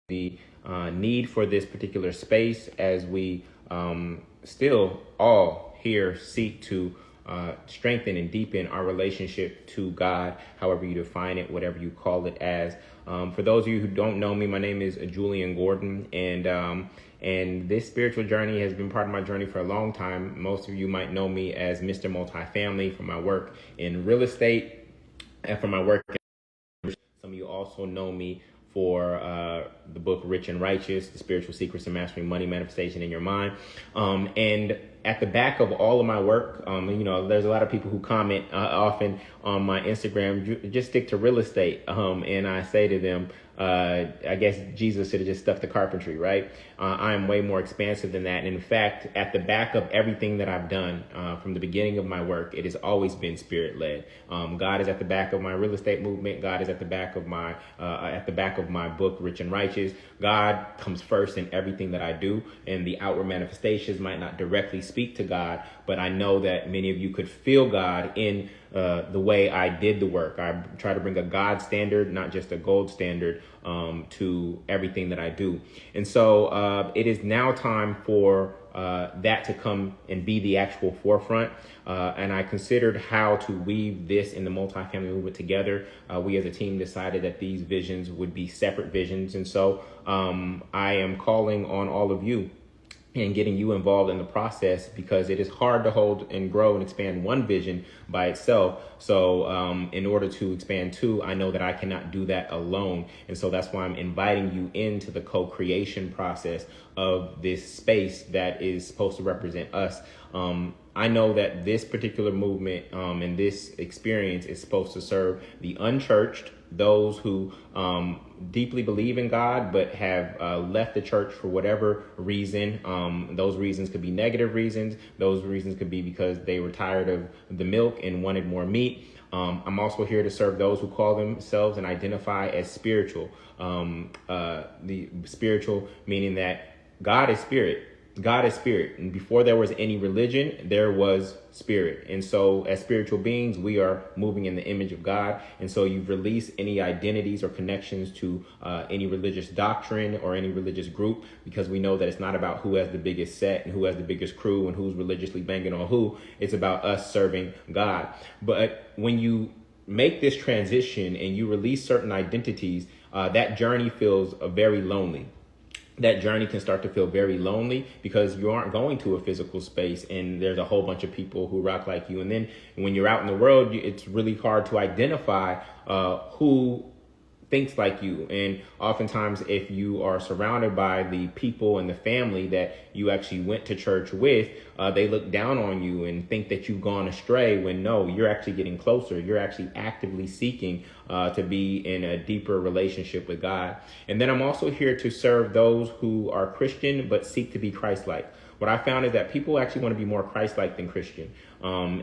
the need for this particular space as we still all here seek to strengthen and deepen our relationship to God, however you define it, whatever you call it as. For those of you who don't know me, my name is Julian Gordon, and this spiritual journey has been part of my journey for a long time. Most of you might know me as Mr. Multifamily from my work in real estate and from my work. Some of you also know me for the book Rich and Righteous, The Spiritual Secrets of Mastering Money Manifestation in Your Mind. And at the back of all of my work, there's a lot of people who comment often on my Instagram, just stick to real estate. And I say to them, I guess Jesus should have just stuck to carpentry, right? I am way more expansive than that. And in fact, at the back of everything that I've done from the beginning of my work, it has always been spirit-led. God is at the back of my real estate movement. God is at the back of my book, Rich and Righteous. God comes first in everything that I do, and the outward manifestations might not directly speak to God, but I know that many of you could feel God in the way I did the work. I try to bring a God standard, not just a gold standard, to everything that I do. And so it is now time for that to come and be the actual forefront. And I considered how to weave this in the multifamily movement together. We as a team decided that these visions would be separate visions. And so I am calling on all of you and getting you involved in the process, because it is hard to hold and grow and expand one vision by itself. So in order to expand two, I know that I cannot do that alone. And so that's why I'm inviting you into the co-creation process of this space that is supposed to represent us. I know that this particular movement and this experience is supposed to serve the unchurched, those who deeply believe in God but have left the church for whatever reason. Those reasons could be negative reasons. Those reasons could be because they were tired of the milk and wanted more meat. I'm also here to serve those who call themselves and identify as spiritual. The spiritual meaning that God is spirit. God is spirit. And before there was any religion, there was spirit. And so as spiritual beings, we are moving in the image of God. And so you've released any identities or connections to any religious doctrine or any religious group, because we know that it's not about who has the biggest set and who has the biggest crew and who's religiously banging on who. It's about us serving God. But when you make this transition and you release certain identities, that journey feels very lonely. That journey can start to feel very lonely because you aren't going to a physical space and there's a whole bunch of people who rock like you. And then when you're out in the world, it's really hard to identify who thinks like you. And oftentimes, if you are surrounded by the people and the family that you actually went to church with, they look down on you and think that you've gone astray, when no, you're actually getting closer. You're actually actively seeking to be in a deeper relationship with God. And then I'm also here to serve those who are Christian but seek to be Christ-like. What I found is that people actually want to be more Christ-like than Christian. I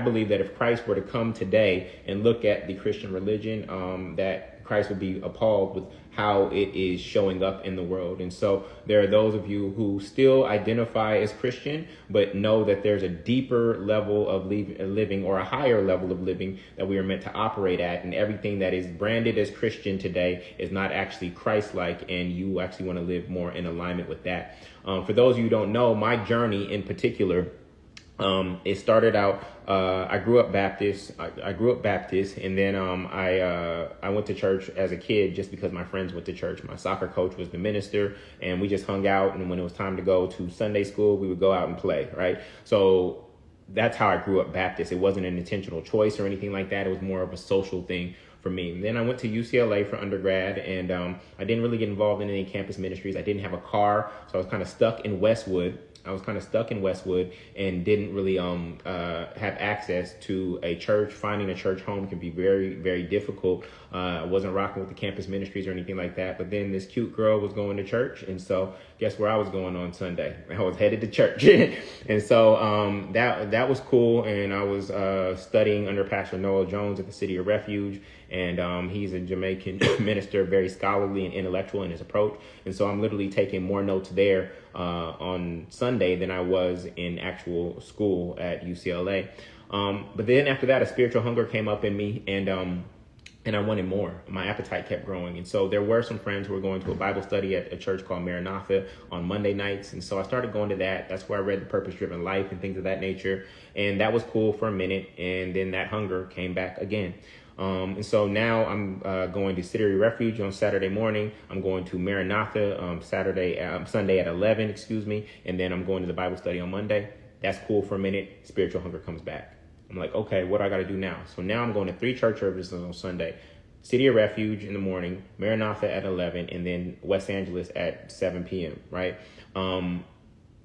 believe that if Christ were to come today and look at the Christian religion, that Christ would be appalled with how it is showing up in the world. And so there are those of you who still identify as Christian, but know that there's a deeper level of living, or a higher level of living, that we are meant to operate at. And everything that is branded as Christian today is not actually Christ-like, and you actually want to live more in alignment with that. For those of you who don't know, my journey in particular, it started out, I grew up Baptist. I grew up Baptist, and then I went to church as a kid just because my friends went to church. My soccer coach was the minister, and we just hung out. And when it was time to go to Sunday school, we would go out and play, right? So that's how I grew up Baptist. It wasn't an intentional choice or anything like that. It was more of a social thing for me. And then I went to UCLA for undergrad, and I didn't really get involved in any campus ministries. I didn't have a car, so I was kind of stuck in Westwood. And didn't really have access to a church. Finding a church home can be very, very difficult. I wasn't rocking with the campus ministries or anything like that. But then this cute girl was going to church. And so guess where I was going on Sunday? I was headed to church. And so that was cool. And I was studying under Pastor Noel Jones at the City of Refuge. And he's a Jamaican minister, very scholarly and intellectual in his approach. And so I'm literally taking more notes there on Sunday than I was in actual school at UCLA. But then after that, a spiritual hunger came up in me, and and I wanted more. My appetite kept growing. And so there were some friends who were going to a Bible study at a church called Maranatha on Monday nights. And so I started going to that. That's where I read The Purpose Driven Life and things of that nature. And that was cool for a minute. And then that hunger came back again. And so now I'm going to City Refuge on Saturday morning. I'm going to Maranatha Sunday at 11, and then I'm going to the Bible study on Monday. That's cool for a minute. Spiritual hunger comes back. I'm like, okay, what do I got to do now? So now I'm going to 3 church services on Sunday. City of Refuge in the morning, Maranatha at 11, and then West Angeles at 7 p.m., right?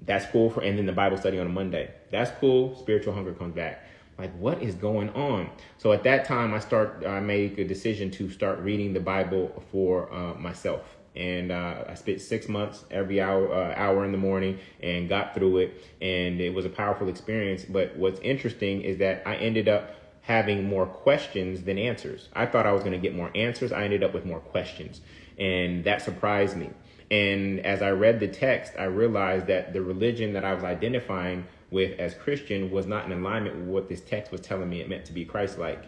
That's cool and then the Bible study on a Monday. That's cool. Spiritual hunger comes back. Like, what is going on? So at that time, I made a decision to start reading the Bible for myself. And I spent 6 months every hour in the morning and got through it. And it was a powerful experience. But what's interesting is that I ended up having more questions than answers. I thought I was going to get more answers. I ended up with more questions. And that surprised me. And as I read the text, I realized that the religion that I was identifying with as Christian was not in alignment with what this text was telling me it meant to be Christ-like.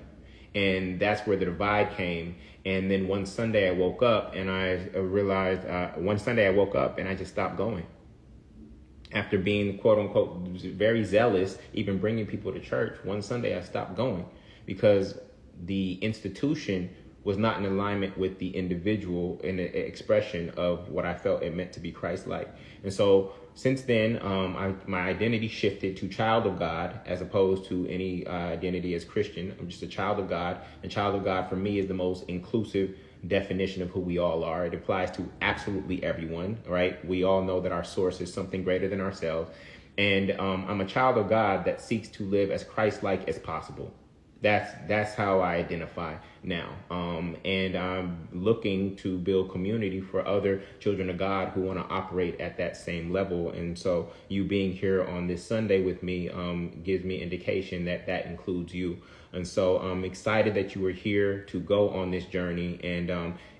And that's where the divide came. And then one Sunday I woke up and I realized, I just stopped going. After being, quote unquote, very zealous, even bringing people to church, one Sunday I stopped going because the institution was not in alignment with the individual in the expression of what I felt it meant to be Christ-like. And so since then, my identity shifted to child of God as opposed to any identity as Christian. I'm just a child of God. And child of God for me is the most inclusive definition of who we all are. It applies to absolutely everyone, right? We all know that our source is something greater than ourselves. And I'm a child of God that seeks to live as Christ-like as possible. That's how I identify now. And I'm looking to build community for other children of God who want to operate at that same level. And so you being here on this Sunday with me gives me indication that that includes you. And so I'm excited that you were here to go on this journey. And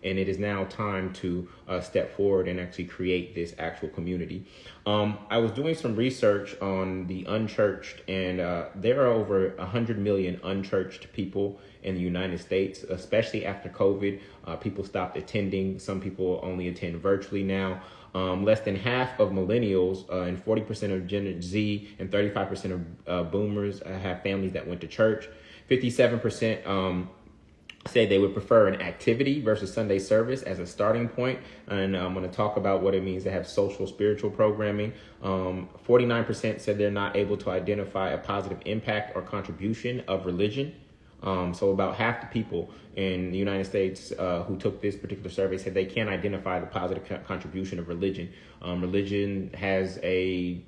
it is now time to step forward and actually create this actual community. I was doing some research on the unchurched, and there are over 100 million unchurched people in the United States, especially after COVID. People stopped attending. Some people only attend virtually now. Less than half of millennials and 40% of Gen Z and 35% of boomers have families that went to church. 57% say they would prefer an activity versus Sunday service as a starting point. And I'm going to talk about what it means to have social spiritual programming. 49% said they're not able to identify a positive impact or contribution of religion. So about half the people in the United States who took this particular survey said they can't identify the positive contribution of religion. Religion has a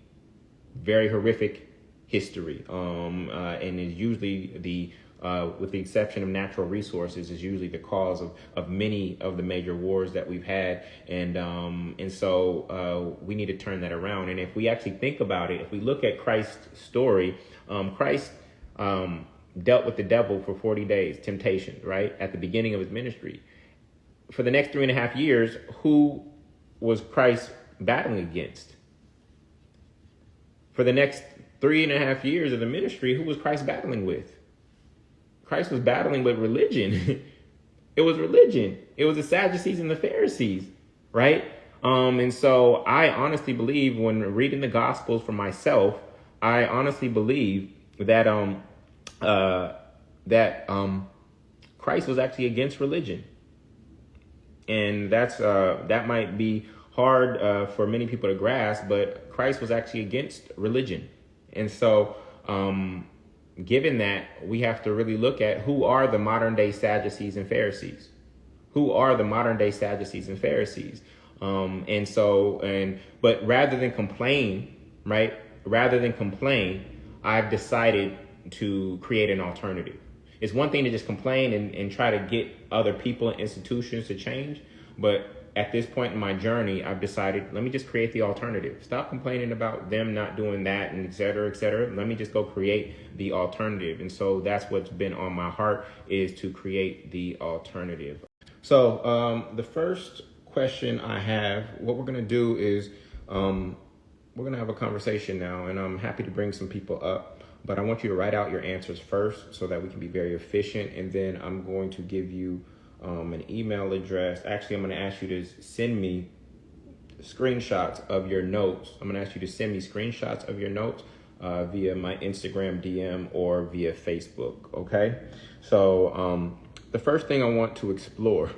very horrific history, and is usually with the exception of natural resources, is usually the cause of many of the major wars that we've had. And so we need to turn that around. And if we actually think about it, if we look at Christ's story, Christ dealt with the devil for 40 days, temptation, right? At the beginning of his ministry. For the next 3.5 years, who was Christ battling against? For the next 3.5 years of the ministry, who was Christ battling with? Christ was battling with religion. It was religion. It was the Sadducees and the Pharisees, right? And so I honestly believe, when reading the Gospels for myself, I honestly believe that Christ was actually against religion. And that might be hard for many people to grasp, but Christ was actually against religion. And so given that, we have to really look at who are the modern day Sadducees and Pharisees. Who are the modern day Sadducees and Pharisees? But rather than complain, right? Rather than complain, I've decided to create an alternative. It's one thing to just complain and try to get other people and institutions to change. But at this point in my journey, I've decided, let me just create the alternative. Stop complaining about them not doing that and et cetera, et cetera. Let me just go create the alternative. And so that's what's been on my heart, is to create the alternative. So the first question I have, what we're going to do is we're going to have a conversation now, and I'm happy to bring some people up. but I want you to write out your answers first so that we can be very efficient. And then I'm going to give you an email address. Actually, I'm going to ask you to send me screenshots of your notes. I'm going to ask you to send me screenshots of your notes via my Instagram DM or via Facebook. Okay. So the first thing I want to explore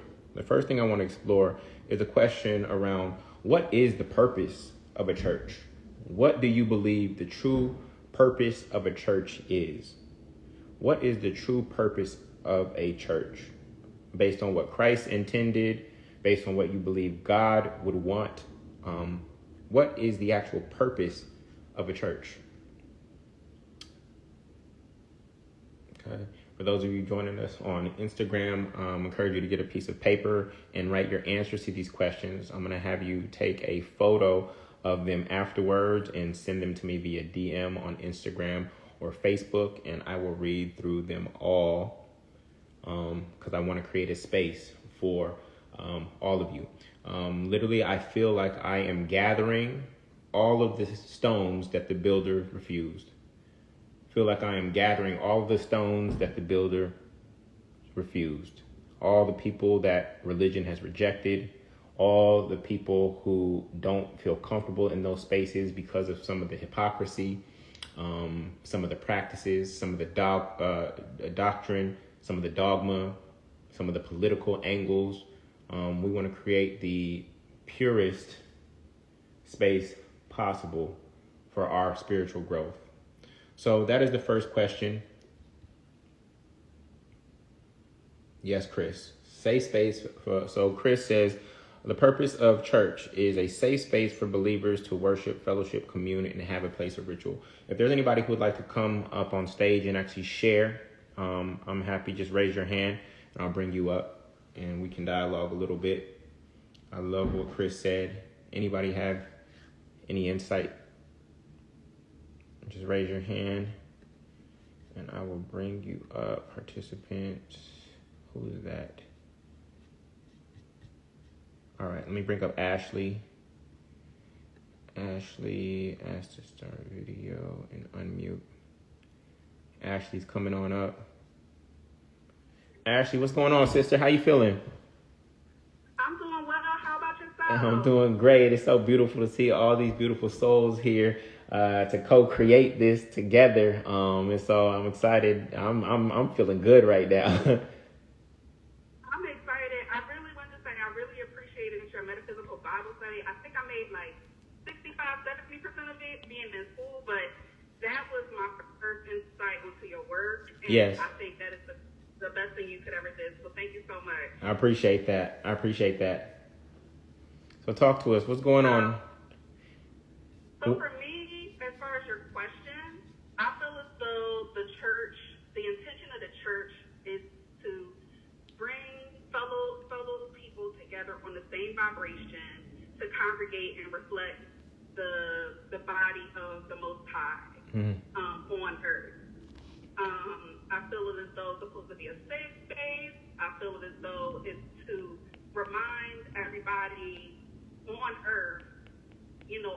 is a question around what is the purpose of a church? What do you believe the true purpose of a church is? What is the true purpose of a church? Based on what Christ intended, based on what you believe God would want, what is the actual purpose of a church? Okay. For those of you joining us on Instagram, I encourage you to get a piece of paper and write your answers to these questions. I'm going to have you take a photo of them afterwards and send them to me via DM on Instagram or Facebook, and I will read through them all because I want to create a space for all of you. Literally, I feel like I am gathering all of the stones that the builder refused. I feel like I am gathering all of the stones that the builder refused. All the people that religion has rejected, all the people who don't feel comfortable in those spaces because of some of the hypocrisy, some of the practices, some of the doctrine, some of the dogma, some of the political angles. We want to create the purest space possible for our spiritual growth. So that is the first question. Yes, Chris. Safe space. So Chris says, the purpose of church is a safe space for believers to worship, fellowship, commune, and have a place of ritual. If there's anybody who would like to come up on stage and actually share, I'm happy. Just raise your hand and I'll bring you up and we can dialogue a little bit. I love what Chris said. Anybody have any insight? Just raise your hand and I will bring you up. Participants. Who is that? All right, let me bring up Ashley. Ashley asked to start video and unmute. Ashley's coming on up. Ashley, what's going on, sister? How you feeling? I'm doing well. How about yourself? I'm doing great. It's so beautiful to see all these beautiful souls here to co-create this together. And so I'm excited. I'm feeling good right now. I'm excited. I really want to say I really appreciated your metaphysical Bible study. I think I made like 65-70% of it being in school, but that was my first insight into your work. And Yes. I think that is the best thing you could ever do. So thank you so much. I appreciate that. So talk to us. What's going on? So for me, as far as your question, I feel as though the intention of the church is to bring fellow people together on the same vibration to congregate and reflect the body of the Most High on earth. I feel it as though it's supposed to be a safe space. I feel it as though it's to remind everybody on earth,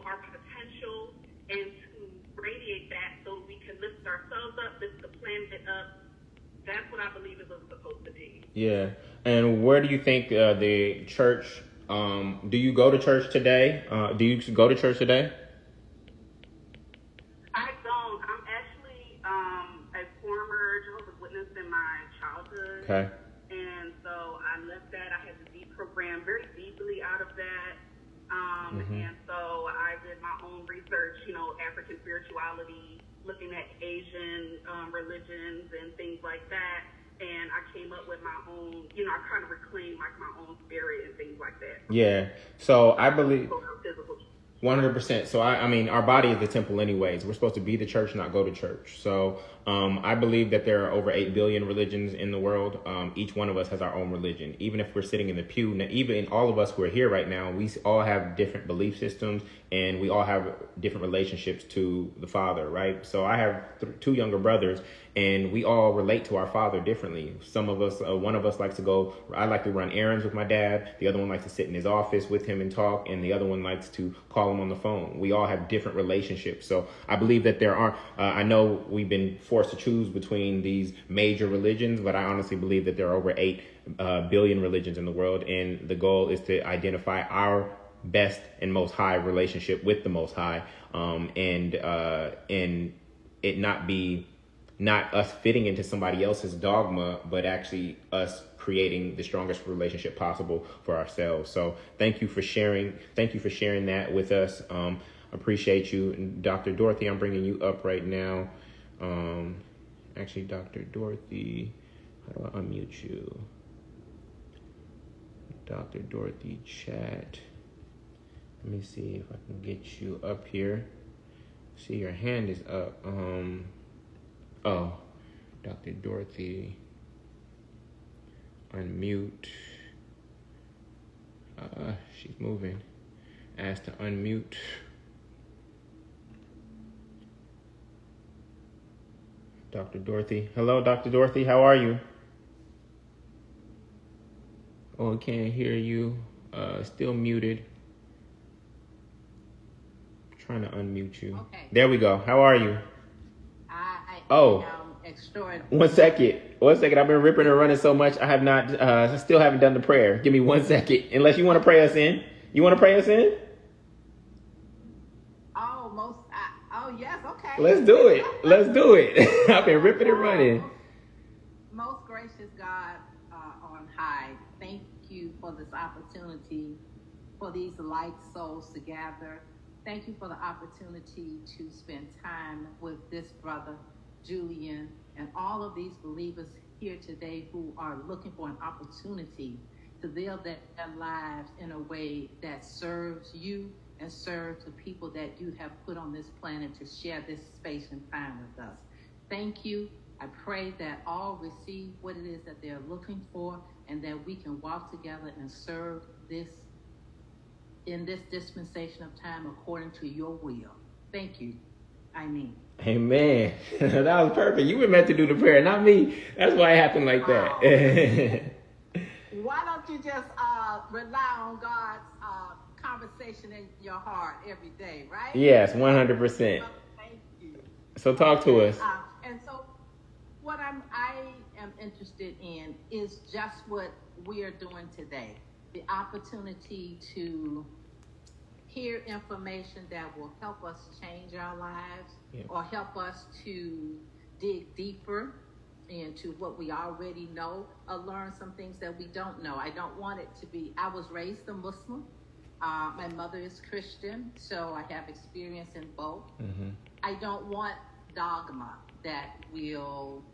our potential and to radiate that so we can lift ourselves up, lift the planet up. That's what I believe is supposed to be. Yeah. And where do you think the church, do you go to church today? Do you go to church today? I don't. I'm actually a former Jehovah's Witness in my childhood. Okay. And so I left that. I had to deprogram very deeply out of that. And so I did my own research, African spirituality, looking at Asian religions and things like that. And I came up with my own, I kind of reclaimed like my own spirit and things like that. Yeah. So I believe 100%. So I mean, our body is the temple anyways. We're supposed to be the church, not go to church. So I believe that there are over 8 billion religions in the world. Each one of us has our own religion. Even if we're sitting in the pew, even all of us who are here right now, we all have different belief systems, and we all have different relationships to the Father, right? So I have two younger brothers, and we all relate to our Father differently. Some of us, one of us likes to go, I like to run errands with my dad. The other one likes to sit in his office with him and talk, and the other one likes to call him on the phone. We all have different relationships. So I believe that there are, I know we've been forced to choose between these major religions, but I honestly believe that there are over 8 billion religions in the world, and the goal is to identify our best and most high relationship with the Most High, and it not us fitting into somebody else's dogma, but actually us creating the strongest relationship possible for ourselves. So thank you for sharing. Thank you for sharing that with us. Appreciate you. And Dr. Dorothy, I'm bringing you up right now. Actually, Dr. Dorothy, how do I unmute you? Dr. Dorothy chat. Let me see if I can get you up here. See, your hand is up. Oh, Dr. Dorothy, unmute. She's moving. Ask to unmute. Dr. Dorothy. Hello, Dr. Dorothy. How are you? Oh, I can't hear you. Still muted. Trying to unmute you. Okay. There we go. How are you? I Oh. extraordinary. One second. I've been ripping and running so much. I have not. I still haven't done the prayer. Give me 1 second. Unless you want to pray us in. You want to pray us in? Oh, yes. Okay. Let's do it. I've been ripping and running. Most gracious God on high, thank you for this opportunity, for these light souls to gather. Thank you for the opportunity to spend time with this brother, Julian, and all of these believers here today who are looking for an opportunity to live their lives in a way that serves you and serves the people that you have put on this planet to share this space and time with us. Thank you. I pray that all receive what it is that they're looking for, and that we can walk together and serve this in this dispensation of time according to your will. Thank you. Amen. Amen. That was perfect. You were meant to do the prayer, not me. That's why it happened like that. Why don't you just rely on God's conversation in your heart every day, right? Yes, 100%. Thank you. So talk to us. And so what I am interested in is just what we are doing today. The opportunity to hear information that will help us change our lives, or help us to dig deeper into what we already know, or learn some things that we don't know. I don't want it to be, I was raised a Muslim. My mother is Christian, so I have experience in both. Mm-hmm. I don't want dogma that will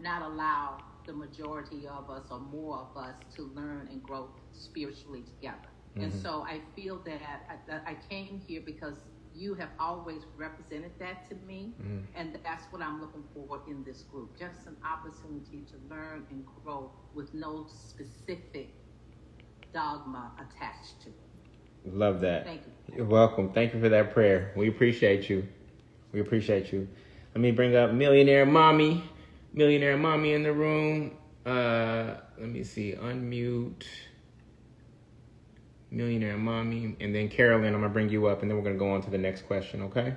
not allow the majority of us or more of us to learn and grow spiritually together. Mm-hmm. And so I feel that I came here because you have always represented that to me, and that's what I'm looking for in this group. Just an opportunity to learn and grow with no specific dogma attached to it. Love that. Thank you. You're welcome. Thank you for that prayer. We appreciate you. Let me bring up Millionaire Mommy in the room. Let me see. Unmute. Millionaire Mommy. And then Carolyn, I'm going to bring you up, and then we're going to go on to the next question, okay?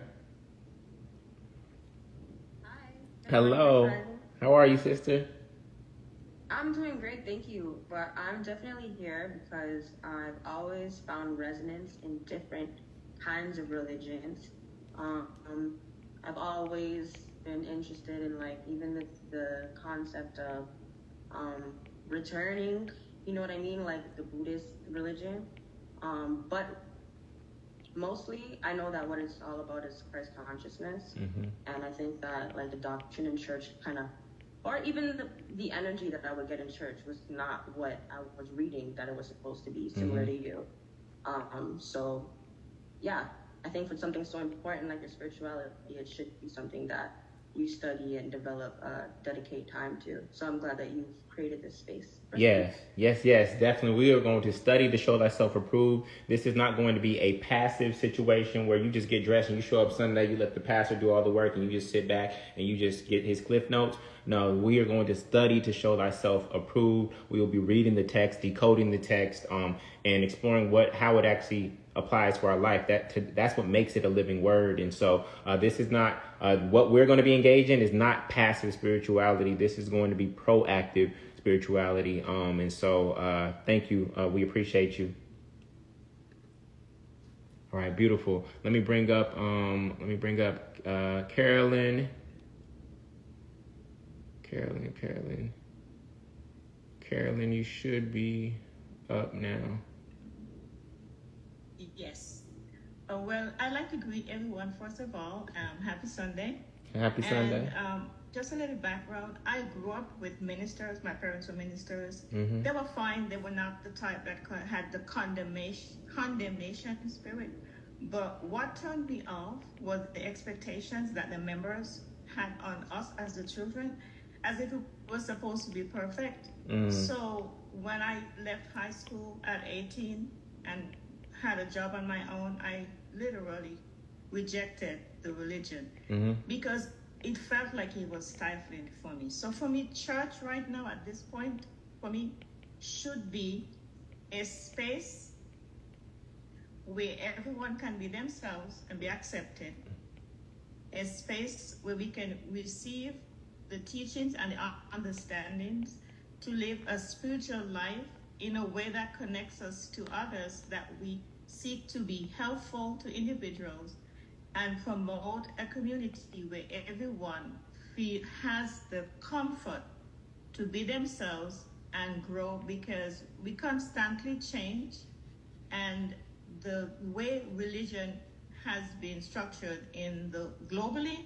Hi. Hello. How are you, sister? I'm doing great, thank you. But I'm definitely here because I've always found resonance in different kinds of religions. I've always been interested in, like, even the concept of returning, you know what I mean, like the Buddhist religion. But mostly I know that what it's all about is Christ consciousness. Mm-hmm. And I think that, like, the doctrine in church kind of, or even the energy that I would get in church was not what I was reading that it was supposed to be, similar to you. So yeah, I think for something so important like your spirituality, it should be something that we study and develop, dedicate time to. So I'm glad that you've created this space. Yes, definitely. We are going to study to show thyself approved. This is not going to be a passive situation where you just get dressed and you show up Sunday, you let the pastor do all the work and you just sit back and you just get his cliff notes. No, we are going to study to show thyself approved. We will be reading the text, decoding the text, and exploring how it actually applies to our life. That's what makes it a living word. And so this is not what we're going to be engaged in is not passive spirituality. This is going to be proactive spirituality. And so thank you. We appreciate you. All right, beautiful. Let me bring up Carolyn. Carolyn, you should be up now. Yes. Well, I'd like to greet everyone, first of all. Happy Sunday. Happy Sunday. And just a little background. I grew up with ministers. My parents were ministers. Mm-hmm. They were fine. They were not the type that had the condemnation spirit. But what turned me off was the expectations that the members had on us as the children, as if it was supposed to be perfect. Mm. So when I left high school at 18 and had a job on my own, I literally rejected the religion because it felt like it was stifling for me. So for me, church right now at this point, for me, should be a space where everyone can be themselves and be accepted, a space where we can receive the teachings and the understandings to live a spiritual life in a way that connects us to others, that we seek to be helpful to individuals and promote a community where everyone has the comfort to be themselves and grow, because we constantly change, and the way religion has been structured globally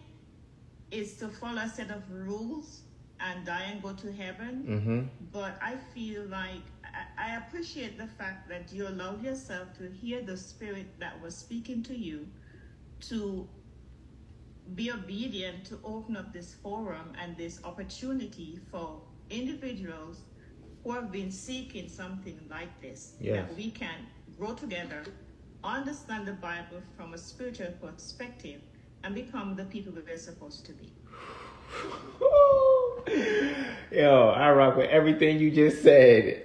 is to follow a set of rules and die and go to heaven. Mm-hmm. But I feel like I appreciate the fact that you allowed yourself to hear the spirit that was speaking to you, to be obedient, to open up this forum and this opportunity for individuals who have been seeking something like this, that we can grow together, understand the Bible from a spiritual perspective, and become the people that we're supposed to be. Yo, I rock with everything you just said.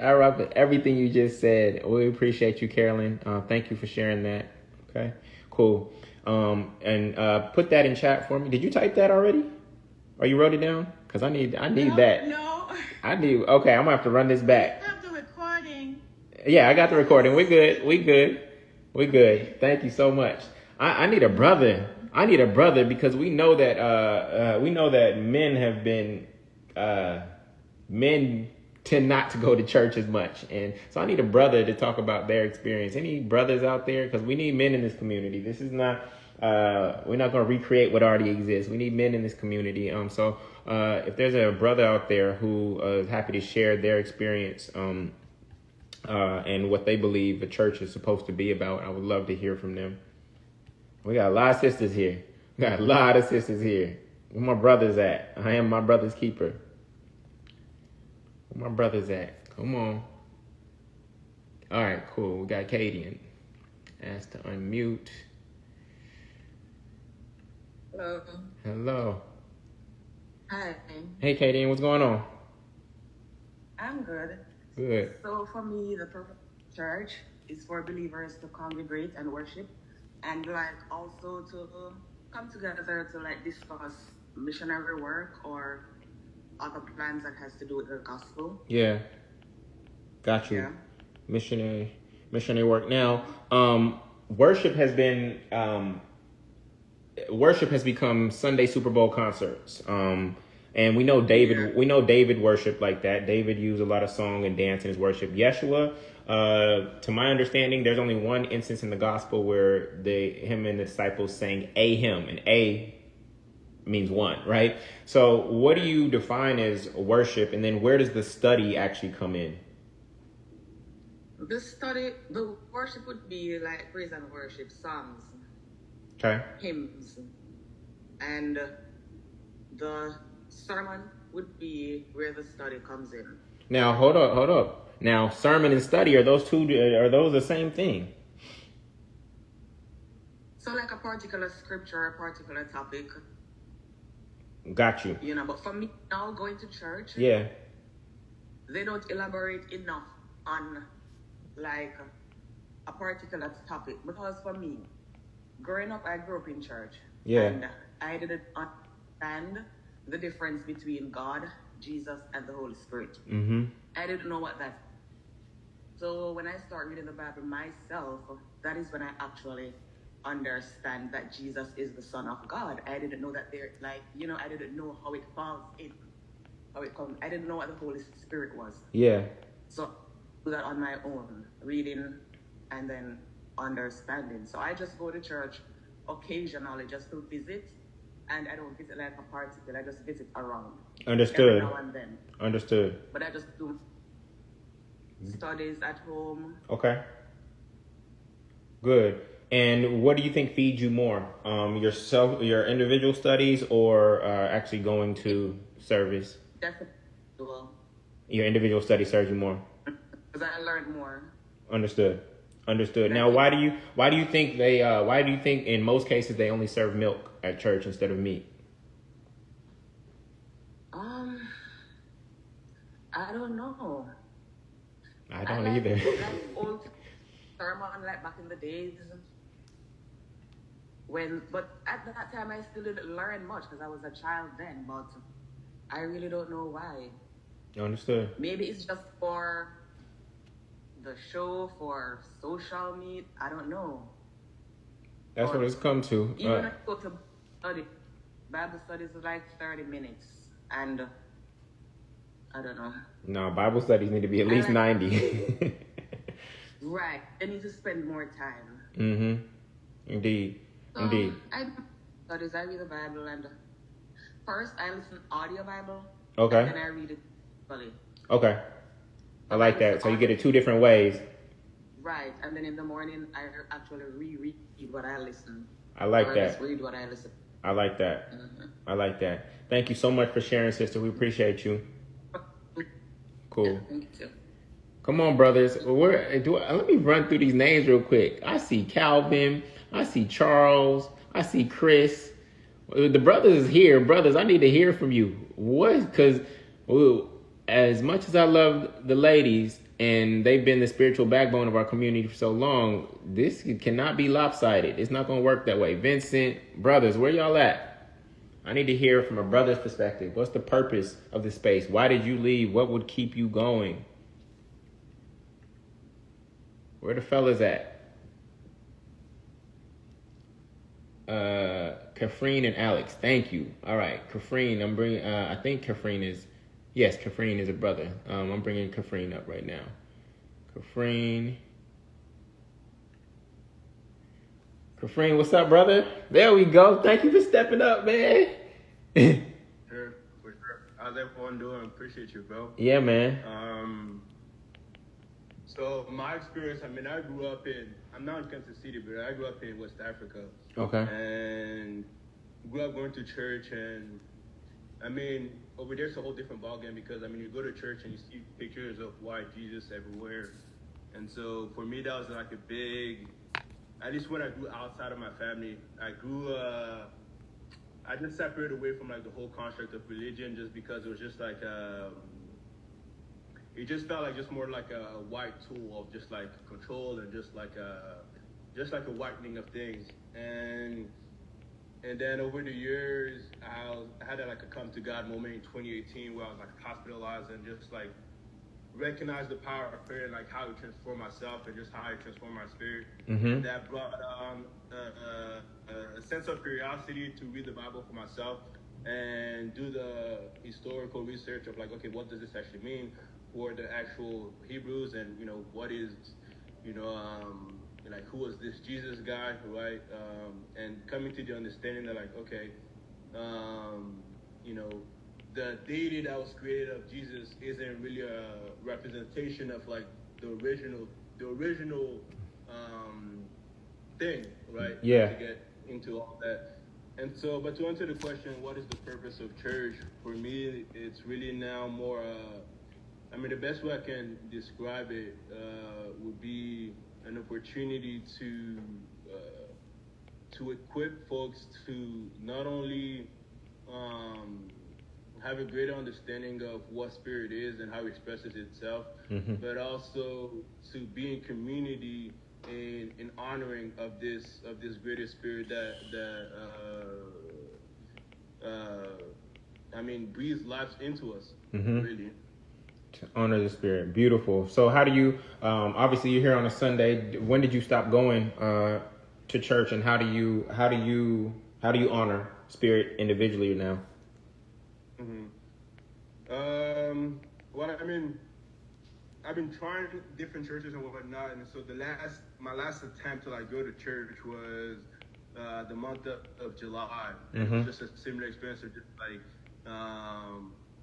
We appreciate you, Carolyn. Thank you for sharing that. Okay, cool. And put that in chat for me. Did you type that already? Or you wrote it down? Because I need that. No. Okay, I'm gonna have to run this back. I have the recording. Yeah, I got the recording. We good. Thank you so much. I need a brother. Because we know that men have been men tend not to go to church as much, and so I need a brother to talk about their experience. Any brothers out there? Because we need men in this community. This is not we're not going to recreate what already exists. We need men in this community. So if there's a brother out there who is happy to share their experience and what they believe the church is supposed to be about, I would love to hear from them. We got a lot of sisters here. Where my brothers at? I am my brother's keeper. Where my brothers at? Come on. All right, cool. We got Kadian. Asked to unmute. Hello. Hi. Hey, Kadian, what's going on? I'm good. Good. So for me, the perfect church is for believers to congregate and worship, and like also to come together to like discuss missionary work or other plans that has to do with the gospel. Yeah. Got you. Yeah. Missionary work. Now, worship has become Sunday Super Bowl concerts. And we know David worshiped like that. David used a lot of song and dance in his worship. Yeshua, to my understanding, there's only one instance in the gospel where him and the disciples sang a hymn, and a means one, right? So what do you define as worship, and then where does the study actually come in? The worship would be like praise and worship, songs, Okay. hymns, and the sermon would be where the study comes in. Now, hold up. Now, sermon and study, are those the same thing? So like a particular scripture, a particular topic, Got you. but for me now going to church, Yeah. they don't elaborate enough on like a particular topic. Because for me, growing up, I grew up in church. Yeah. And I didn't understand the difference between God, Jesus, and the Holy Spirit. Mm-hmm. I didn't know what that. So when I start reading the Bible myself, that is when I actually understand that Jesus is the Son of God. I didn't know that I didn't know how it falls in, how it comes. I didn't know what the Holy Spirit was. Yeah. So I do that on my own, reading and then understanding. So I just go to church occasionally just to visit, and I don't visit like a particular. I just visit around. Understood. Every now and then. Understood. But I just do studies at home. Okay. Good. And what do you think feeds you more? Your individual studies, or actually going to service? Definitely. Well, Your individual study serves you more. because I learned more. Understood. Now, why do you think in most cases they only serve milk at church instead of meat? I don't know. I don't either. Like old sermon, like back in the days. But at that time I still didn't learn much because I was a child then. But I really don't know why. Understood. Maybe it's just for the show, for social media. I don't know. That's what it's come to. Even when I go to study, Bible studies is like 30 minutes. And I don't know. No, Bible studies need to be at least 90. Right. They need to spend more time. Mm-hmm. Indeed. So, Indeed. I read the Bible, and first I listen audio Bible. Okay. And then I read it fully. Okay. I like that. So you get it two different ways. Right. And then in the morning I actually reread what I listen. I like or that. Just read what I listen. I like that. Mm-hmm. I like that. Thank you so much for sharing, sister. We appreciate you. Cool. Yeah, thank you. Come on, brothers. Let me run through these names real quick. I see Calvin. I see Charles. I see Chris. The brothers is here. Brothers, I need to hear from you. What? Because as much as I love the ladies, and they've been the spiritual backbone of our community for so long, this cannot be lopsided. It's not going to work that way. Vincent, brothers, where y'all at? I need to hear from a brother's perspective. What's the purpose of this space? Why did you leave? What would keep you going? Where the fellas at? Kafreen and Alex. Thank you. All right, Kafreen. I'm bringing. I think Kafreen is. Yes, Kafreen is a brother. I'm bringing Kafreen up right now. Kafreen, what's up, brother? There we go. Thank you for stepping up, man. Sure, for sure. How's everyone doing? Appreciate you, bro. Yeah, man. So my experience, I grew up I'm not in Kansas City, but I grew up in West Africa. Okay. And grew up going to church, and over there's a whole different ballgame because, you go to church and you see pictures of white Jesus everywhere. And so for me, that was like a big, at least when I grew outside of my family, I just separated away from like the whole construct of religion just because it was just like, it just felt like just more like a white tool of just like control and just like a whitening of things. And then over the years, I had like a come to God moment in 2018 where I was like hospitalized and just like recognized the power of prayer and like how it transformed myself and just how it transformed my spirit. Mm-hmm. And that brought a sense of curiosity to read the Bible for myself and do the historical research of like, okay, what does this actually mean for the actual Hebrews, and what is, like, who was this Jesus guy, right? And coming to the understanding that, like, okay, the deity that was created of Jesus isn't really a representation of like the original thing, right? Yeah. To get into all that. And so, but to answer the question, what is the purpose of church? For me, it's really now more. I mean, the best way I can describe it would be an opportunity to equip folks to not only have a greater understanding of what spirit is and how it expresses itself, but also to be in community in honoring of this greater spirit that I mean breathes life into us, really. To honor the spirit. Beautiful. So how do you obviously you're here on a Sunday. When did you stop going to church, and how do you honor spirit individually now? Well, I mean, I've been trying different churches and whatnot, and so my last attempt to like go to church was the month of July. It was just a similar experience of just like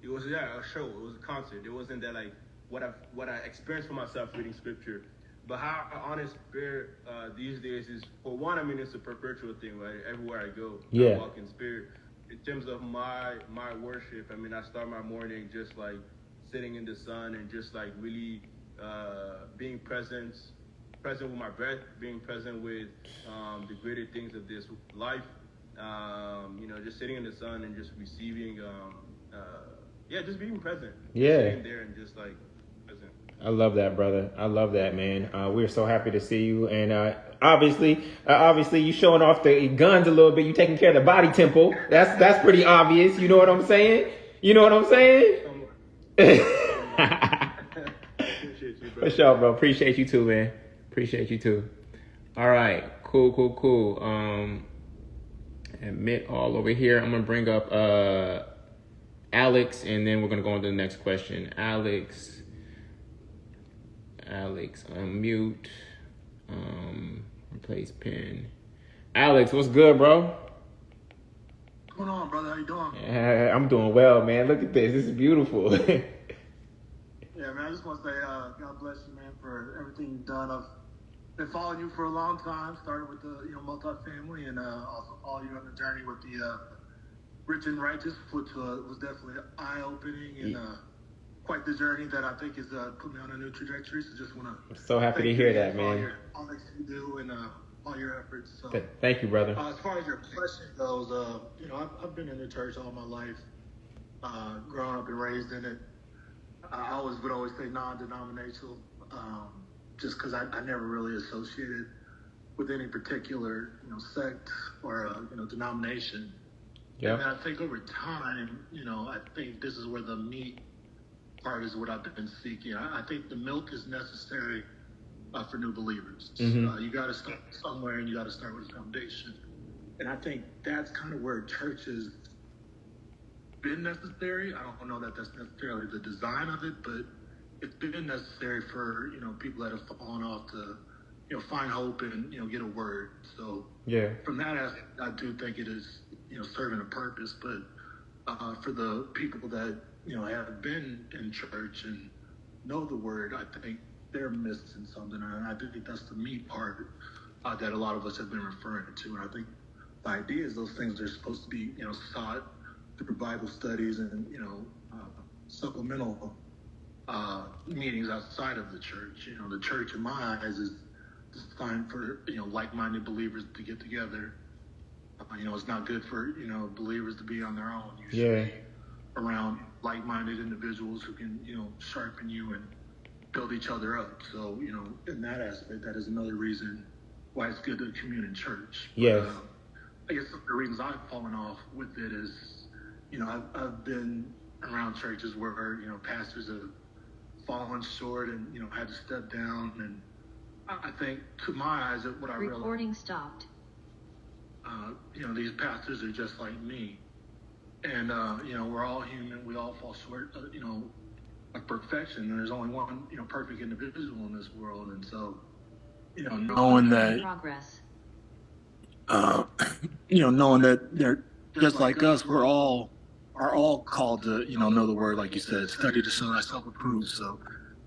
it was a show, it was a concert. It wasn't that like what I experienced for myself reading scripture. But how I honor spirit these days is, for one, I mean, it's a perpetual thing, right? Everywhere I go, I walk in spirit. In terms of my worship, I mean, I start my morning just like sitting in the sun and just like really being present with my breath, being present with the greater things of this life. Just sitting in the sun and just receiving, just being present. Yeah. Sitting there and just like present. I love that, brother. I love that, man. We're so happy to see you. And obviously you showing off the guns a little bit. You taking care of the body temple. That's pretty obvious. You know what I'm saying? Appreciate you, bro. For sure, bro. Appreciate you too, man. Appreciate you too. All right. Cool. Admit all over here. I'm going to bring up Alex, and then we're going to go on to the next question. Alex, unmute. Replace pin. Alex, what's good, bro? What's going on, brother? How you doing? I'm doing well, man. Look at this. This is beautiful. Yeah, man. I just want to say, God bless you, man, for everything you've done. I've been following you for a long time. Started with the multifamily, and also follow you on the journey with the Rich and Righteous, which was definitely eye-opening and quite the journey that I think is put me on a new trajectory. So just want to. I'm so happy to hear that, man. All that you do and all your efforts. So, thank you, brother. As far as your question goes, I've been in the church all my life, growing up and raised in it. I would always say non-denominational, just because I never really associated with any particular sect or denomination. Yeah. And I think over time, I think this is where the meat part is what I've been seeking. I think the milk is necessary for new believers. You got to start somewhere, and you got to start with a foundation. And I think that's kind of where church has been necessary. I don't know that that's necessarily the design of it, but it's been necessary for people that have fallen off to find hope and get a word. So from that aspect, I do think it is serving a purpose. But for the people that have been in church and know the word, I think they're missing something, and I do think that's the meat part that a lot of us have been referring to. And I think the idea is those things are supposed to be sought through Bible studies and supplemental meetings outside of the church. The church, in my eyes, is designed for like-minded believers to get together. It's not good for believers to be on their own. You should be around like-minded individuals who can sharpen you and build each other up. So in that aspect, that is another reason why it's good to commune in church. Yes. I guess some of the reasons I've fallen off with it is I've been around churches where pastors have fallen short and had to step down, and I think to my eyes what I realized, recording stopped. These pastors are just like me, and we're all human. We all fall short of perfection, and there's only one perfect individual in this world. And so knowing that Progress. knowing that they're just like us, are all called to know the word, like you said, study to show thyself approved. So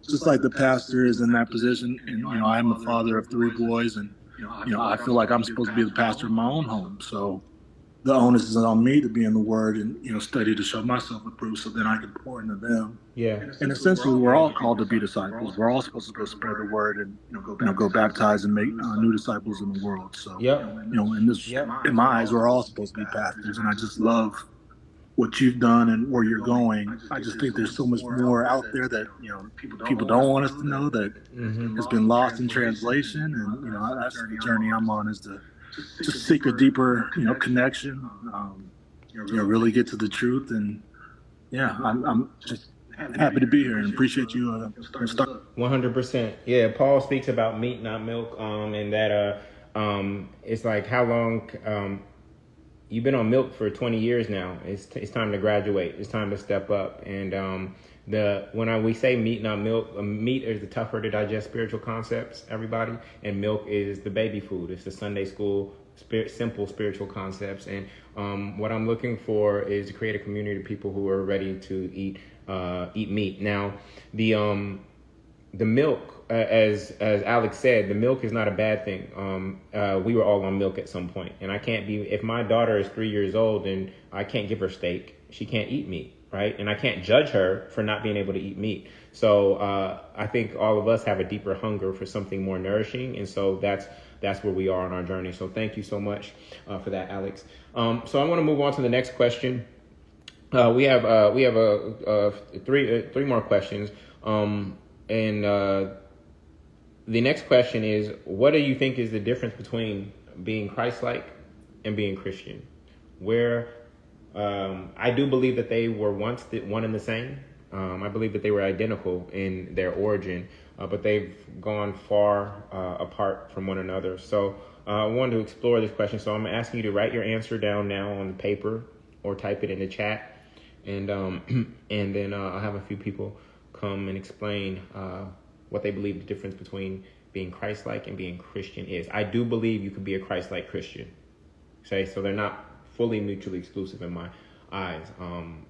just like the pastor is in that position, and I'm a father of 3 boys, and I feel like I'm supposed to be the pastor of my own home. So the onus is on me to be in the Word and study to show myself approved, so then I can pour into them. Yeah. And essentially, we're all called to be disciples. We're all supposed to go spread the word and go baptize and make new disciples in the world. So in my eyes, we're all supposed to be pastors, and I just love what you've done and where you're going. I just think there's so much more out there that people don't want us to know, that has been lost in translation, and that's the journey I'm on, is to just seek a deeper connection, really get to the truth. And I'm just happy to be here and appreciate you 100%. Yeah, Paul speaks about meat, not milk, and that it's like, how long you've been on milk for 20 years now. It's time to graduate. It's time to step up. And when we say meat, not milk, meat is the tougher to digest spiritual concepts, everybody, and milk is the baby food. It's the Sunday school simple spiritual concepts. And what I'm looking for is to create a community of people who are ready to eat meat. Now, the milk, as Alex said, the milk is not a bad thing. We were all on milk at some point, and if my daughter is 3 years old and I can't give her steak, she can't eat meat, right? And I can't judge her for not being able to eat meat. So I think all of us have a deeper hunger for something more nourishing, and so that's where we are on our journey. So thank you so much for that, Alex. So I want to move on to the next question. We have three more questions. And the next question is, what do you think is the difference between being Christ-like and being Christian? Where I do believe that they were once one and the same. I believe that they were identical in their origin, but they've gone far apart from one another. So I wanted to explore this question. So I'm asking you to write your answer down now on the paper or type it in the chat. And then I'll have a few people come and explain what they believe the difference between being Christ-like and being Christian is. I do believe you could be a Christ-like Christian. Okay, so they're not fully mutually exclusive in my eyes.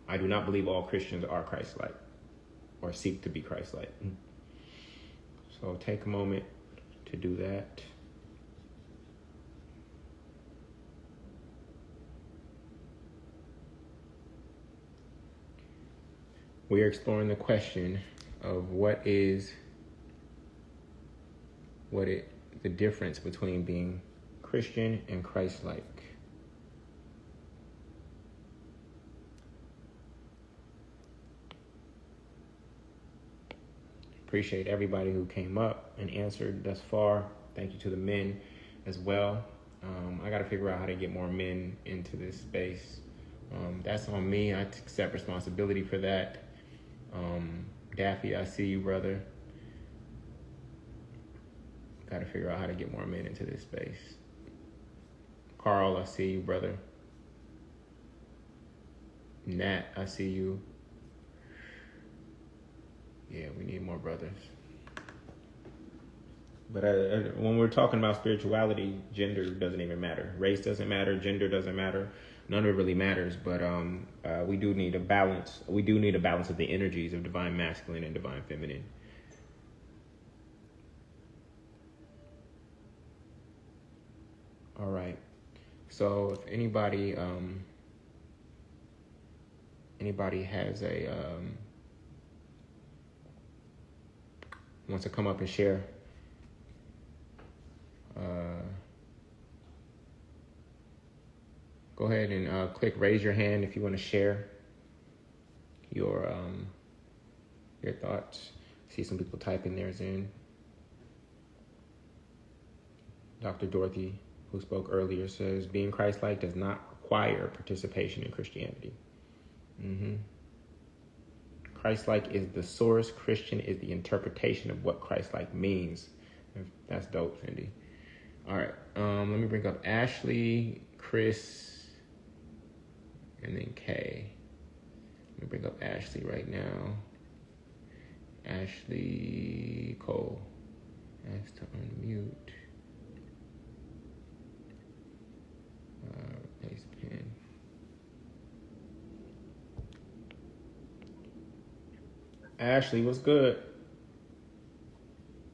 I do not believe all Christians are Christ-like or seek to be Christ-like. So take a moment to do that. We are exploring the question of what is the difference between being Christian and Christ-like. Appreciate everybody who came up and answered thus far. Thank you to the men as well. I got to figure out how to get more men into this space. That's on me. I accept responsibility for that. Daffy, I see you, brother. Got to figure out how to get more men into this space. Carl, I see you, brother. Nat, I see you. Yeah, we need more brothers. But when we're talking about spirituality, gender doesn't even matter. Race doesn't matter. Gender doesn't matter. None of it really matters. But we do need a balance. We do need a balance of the energies of divine masculine and divine feminine. All right. So if anybody has wants to come up and share, go ahead and click raise your hand if you want to share your thoughts. See some people typing theirs in. Dr. Dorothy, who spoke earlier, says being Christ-like does not require participation in Christianity. Christ-like is the source. Christian is the interpretation of what Christ-like means. That's dope, Cindy. All right. Let me bring up Ashley, Chris, and then Kay. Let me bring up Ashley right now. Ashley Cole. Ask to unmute. Replace pin. Ashley, what's good?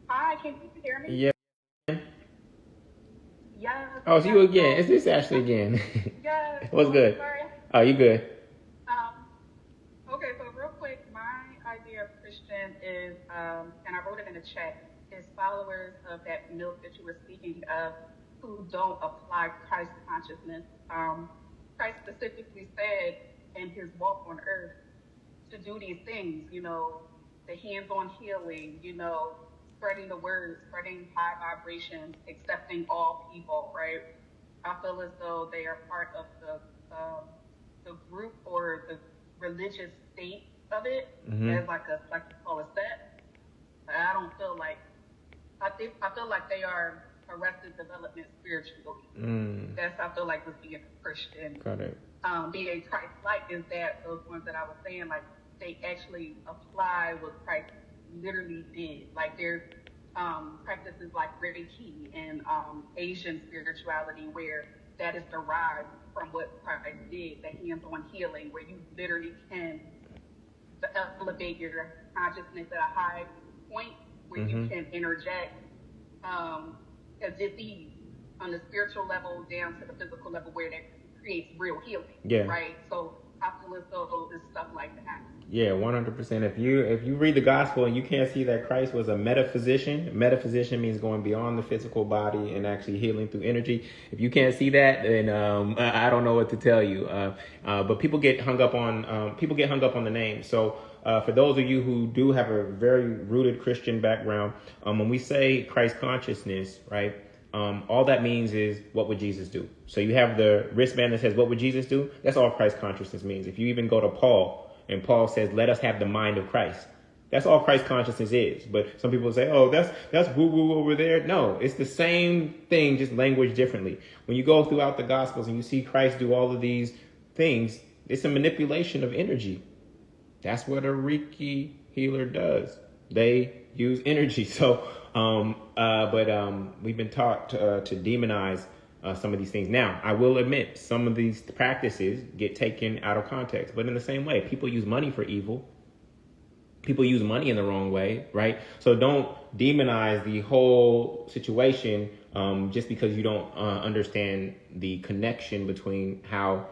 Hi, can you hear me? Yeah. Yes, Oh, it's you again. It's Ashley again. Yes. What's good? Sorry. Oh, you good? Okay, so real quick, my idea of Christian is, and I wrote it in the chat, is followers of that milk that you were speaking of who don't apply Christ consciousness. Christ specifically said in his walk on earth to do these things, the hands-on healing, spreading the word, spreading high vibrations, accepting all people, right? I feel as though they are part of the group or the religious state of it, as like you call a sect. I don't feel like, I feel like they are arrested development spiritually. That's I feel like with being a Christian. Got it. Being Christ-like is that those ones that I was saying, like they actually apply what Christ literally did. Like there's practices like Reiki and Asian spirituality where that is derived from what Christ did, the hands-on healing, where you literally can elevate your consciousness at a high point where you can interject a disease on the spiritual level down to the physical level where that creates real healing, right? So I feel as though it's stuff like that. Yeah, 100%. If you read the gospel and you can't see that Christ was a metaphysician means going beyond the physical body and actually healing through energy. If you can't see that, then I don't know what to tell you. But people get hung up on the name. So for those of you who do have a very rooted Christian background, when we say Christ consciousness, right? All that means is, what would Jesus do? So you have the wristband that says, what would Jesus do? That's all Christ consciousness means. If you even go to Paul, and Paul says, let us have the mind of Christ. That's all Christ consciousness is. But some people say, oh, that's woo-woo over there. No, it's the same thing, just language differently. When you go throughout the Gospels and you see Christ do all of these things, it's a manipulation of energy. That's what a Reiki healer does. They use energy. So, we've been taught to demonize some of these things. Now, I will admit some of these practices get taken out of context, but in the same way, people use money for evil. People use money in the wrong way, right? So don't demonize the whole situation just because you don't understand the connection between how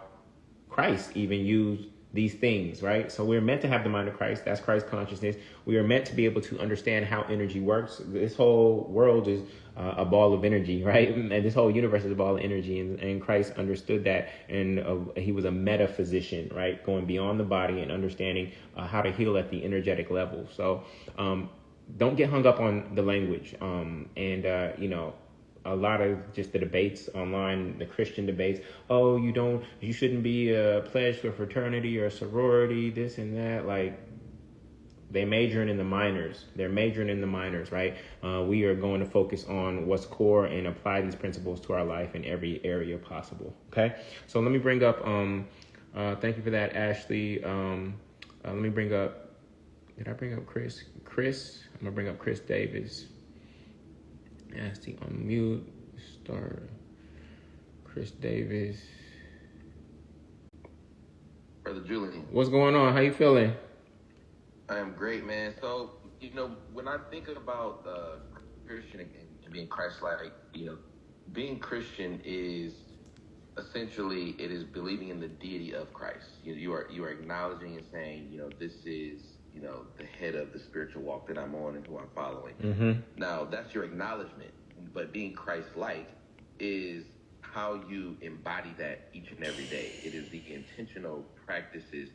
Christ even used these things, right? So we're meant to have the mind of Christ. That's Christ consciousness. We are meant to be able to understand how energy works. This whole world is a ball of energy, right? And this whole universe is a ball of energy. And Christ understood that. And he was a metaphysician, right? Going beyond the body and understanding how to heal at the energetic level. So don't get hung up on the language. A lot of just the debates online, the Christian debates. Oh, you shouldn't be pledged to a fraternity or a sorority, this and that. Like, they're majoring in the minors. They're majoring in the minors, right? We are going to focus on what's core and apply these principles to our life in every area possible. Okay. So let me bring up. Thank you for that, Ashley. Let me bring up. Did I bring up Chris? I'm gonna bring up Chris Davis. Nasty unmute. Start. Chris Davis. Brother Julian. What's going on? How you feeling? I am great, man. So, when I think about Christian and being Christ-like, being Christian is essentially, it is believing in the deity of Christ. You are acknowledging and saying, this is, the head of the spiritual walk that I'm on and who I'm following. Mm-hmm. Now, that's your acknowledgement. But being Christ-like is how you embody that each and every day. It is the intentional practices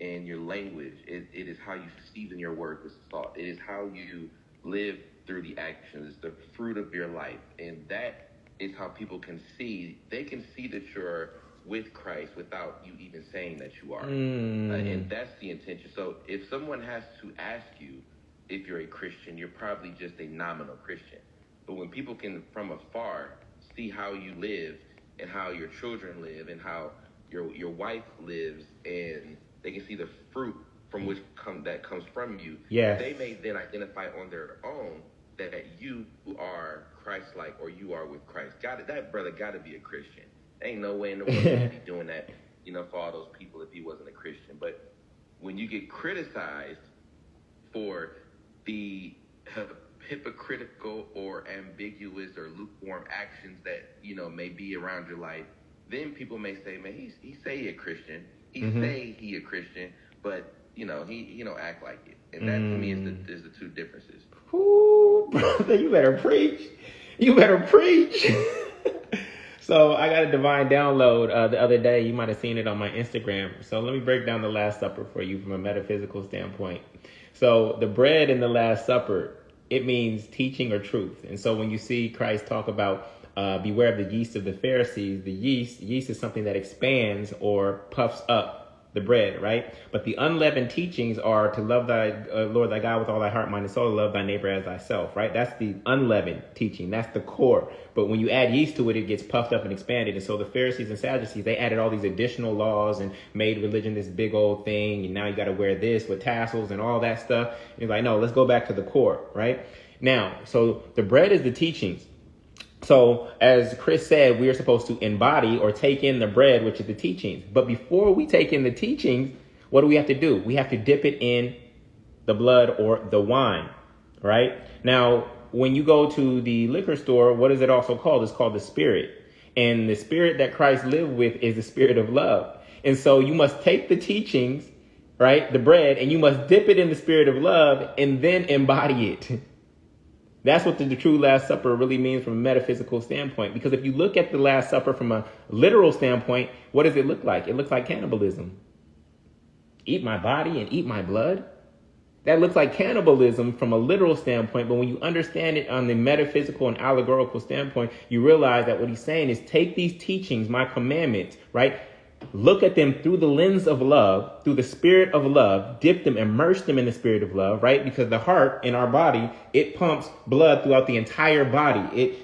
in your language. It is how you season your word with salt. It is how you live through the actions. It's the fruit of your life. And that is how people can see. They can see that you're with Christ without you even saying that you are. And that's the intention. So if someone has to ask you if you're a Christian, you're probably just a nominal Christian. But when people can, from afar, see how you live and how your children live and how your wife lives, and they can see the fruit from which that comes from you, they may then identify on their own that you are Christ-like or you are with Christ. That brother got to be a Christian. Ain't no way in the world he'd be doing that, for all those people if he wasn't a Christian. But when you get criticized for the hypocritical or ambiguous or lukewarm actions that, you know, may be around your life, then people may say, man, he say he a Christian. He say he a Christian, but, you know, he don't act like it. And that, to me, is the two differences. Ooh, brother, you better preach. You better preach. So I got a divine download the other day. You might have seen it on my Instagram. So let me break down the Last Supper for you from a metaphysical standpoint. So the bread in the Last Supper, it means teaching or truth. And so when you see Christ talk about beware of the yeast of the Pharisees, the yeast is something that expands or puffs up the bread, right? But the unleavened teachings are to love thy Lord thy God with all thy heart, mind, and soul, to love thy neighbor as thyself, right? That's the unleavened teaching. That's the core. But when you add yeast to it, it gets puffed up and expanded. And so the Pharisees and Sadducees, they added all these additional laws and made religion this big old thing. And now you got to wear this with tassels and all that stuff. And you're like, no, let's go back to the core, right? Now, so the bread is the teachings. So as Chris said, we are supposed to embody or take in the bread, which is the teachings. But before we take in the teachings, what do we have to do? We have to dip it in the blood or the wine, right? Now, when you go to the liquor store, what is it also called? It's called the Spirit. And the Spirit that Christ lived with is the Spirit of love. And so you must take the teachings, right, the bread, and you must dip it in the Spirit of love and then embody it. That's what the true Last Supper really means from a metaphysical standpoint. Because if you look at the Last Supper from a literal standpoint, what does it look like? It looks like cannibalism. Eat my body and eat my blood. That looks like cannibalism from a literal standpoint. But when you understand it on the metaphysical and allegorical standpoint, you realize that what he's saying is take these teachings, my commandments, right? Look at them through the lens of love, through the Spirit of love, dip them, immerse them in the Spirit of love, right? Because the heart in our body, it pumps blood throughout the entire body.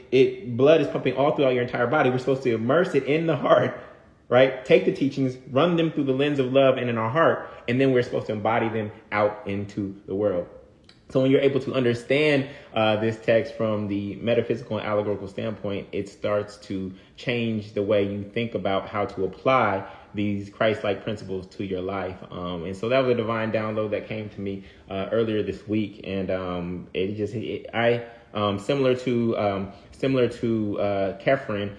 Blood is pumping all throughout your entire body. We're supposed to immerse it in the heart, right? Take the teachings, run them through the lens of love and in our heart, and then we're supposed to embody them out into the world. So when you're able to understand this text from the metaphysical and allegorical standpoint, it starts to change the way you think about how to apply these Christ-like principles to your life. And so that was a divine download that came to me earlier this week. And similar to Kafrine,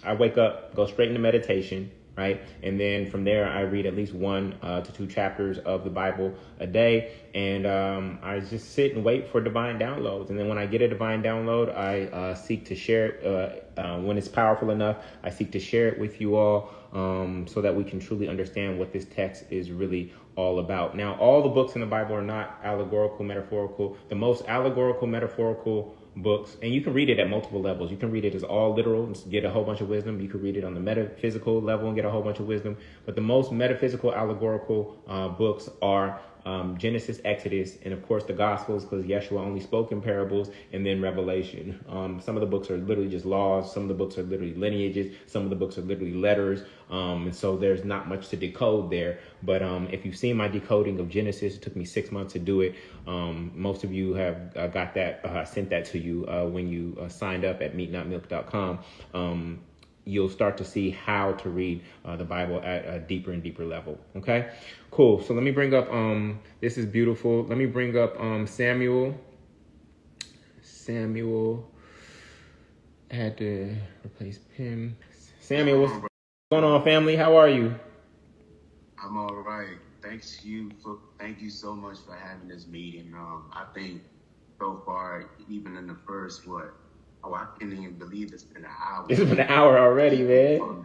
I wake up, go straight into meditation. Right. And then from there, I read at least 1 to 2 chapters of the Bible a day. And I just sit and wait for divine downloads. And then when I get a divine download, I seek to share it when it's powerful enough. I seek to share it with you all so that we can truly understand what this text is really all about. Now, all the books in the Bible are not allegorical, metaphorical. The most allegorical, metaphorical books, and you can read it at multiple levels. You can read it as all literal and get a whole bunch of wisdom. You can read it on the metaphysical level and get a whole bunch of wisdom. But the most metaphysical, allegorical books are Genesis, Exodus, and of course the Gospels, because Yeshua only spoke in parables, and then Revelation. Some of the books are literally just laws. Some of the books are literally lineages. Some of the books are literally letters. And so there's not much to decode there. But if you've seen my decoding of Genesis, it took me 6 months to do it. Most of you have got that, sent that to you when you signed up at meatnotmilk.com. You'll start to see how to read the Bible at a deeper and deeper level. Okay, cool. So let me bring up, this is beautiful. Let me bring up Samuel. I had to replace Pim. Samuel, what's going on, family? How are you? I'm all right. Thank you so much for having this meeting. I think so far, even in the first, I can't even believe it's been an hour. It's been an hour already, man.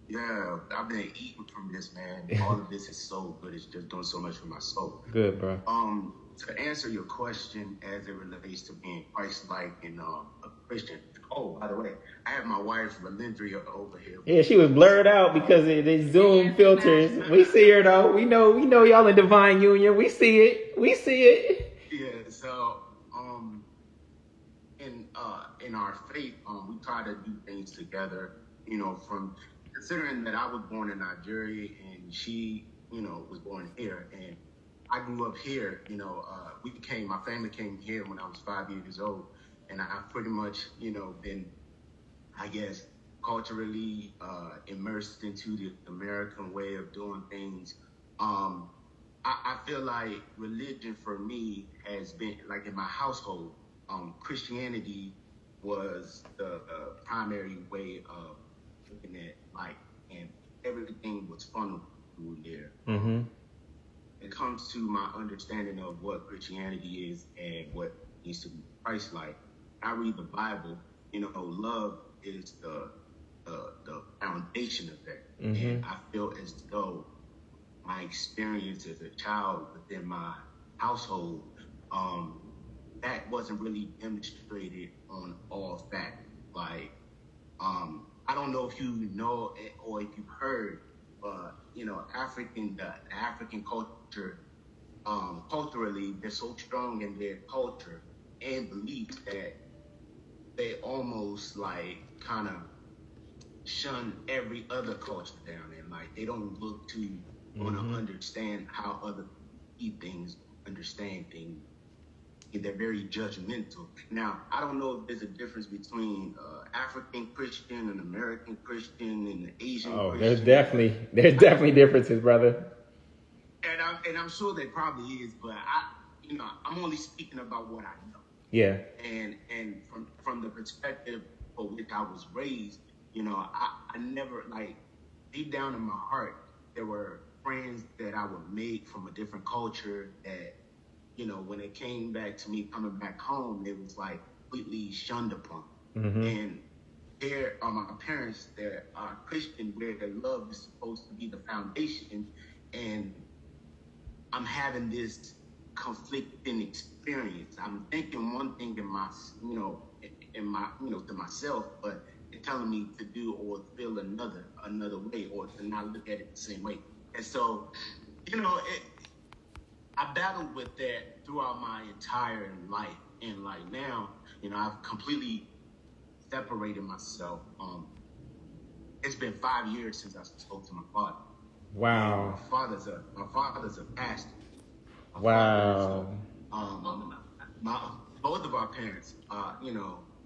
Yeah, I've been eating from this, man. All of this is so good. It's just doing so much for my soul. Good, bro. To answer your question as it relates to being Christ-like and a Christian. Oh, by the way, I have my wife, Valindria, over here. Yeah, she was blurred out because of the Zoom filters. We see her, though. We know y'all in divine union. We see it. Yeah, so in our faith, we try to do things together, from considering that I was born in Nigeria and she, was born here, and I grew up here. My family came here when I was 5 years old, and I pretty much, been, I guess, culturally immersed into the American way of doing things. I feel like religion for me has been like in my household. Christianity was the primary way of looking at life, and everything was funneled through there. Mm-hmm. It comes to my understanding of what Christianity is and what needs to be Christ-like. I read the Bible. Love is the foundation of that, mm-hmm. and I feel as though my experience as a child within my household, that wasn't really demonstrated on all facts. Like, I don't know if you know it or if you've heard, but the African culture, culturally, they're so strong in their culture and beliefs that they almost like kind of shun every other culture down, and like they don't look to want to understand how other see things, understand things. They're very judgmental. Now, I don't know if there's a difference between African Christian and American Christian and Asian Christian. There's definitely differences, brother. And I'm sure there probably is, but I'm only speaking about what I know. Yeah. And from the perspective of which I was raised, I never, like, deep down in my heart, there were friends that I would make from a different culture that, when it came back to me coming back home, it was like completely shunned upon. Mm-hmm. And there are my parents that are Christian, where their love is supposed to be the foundation. And I'm having this conflicting experience. I'm thinking one thing in my, to myself, but it's telling me to do or feel another way, or to not look at it the same way. And so, I battled with that throughout my entire life. And like now, I've completely separated myself. It's been 5 years since I spoke to my father. Wow. My father's a pastor. Wow. Both of our parents are,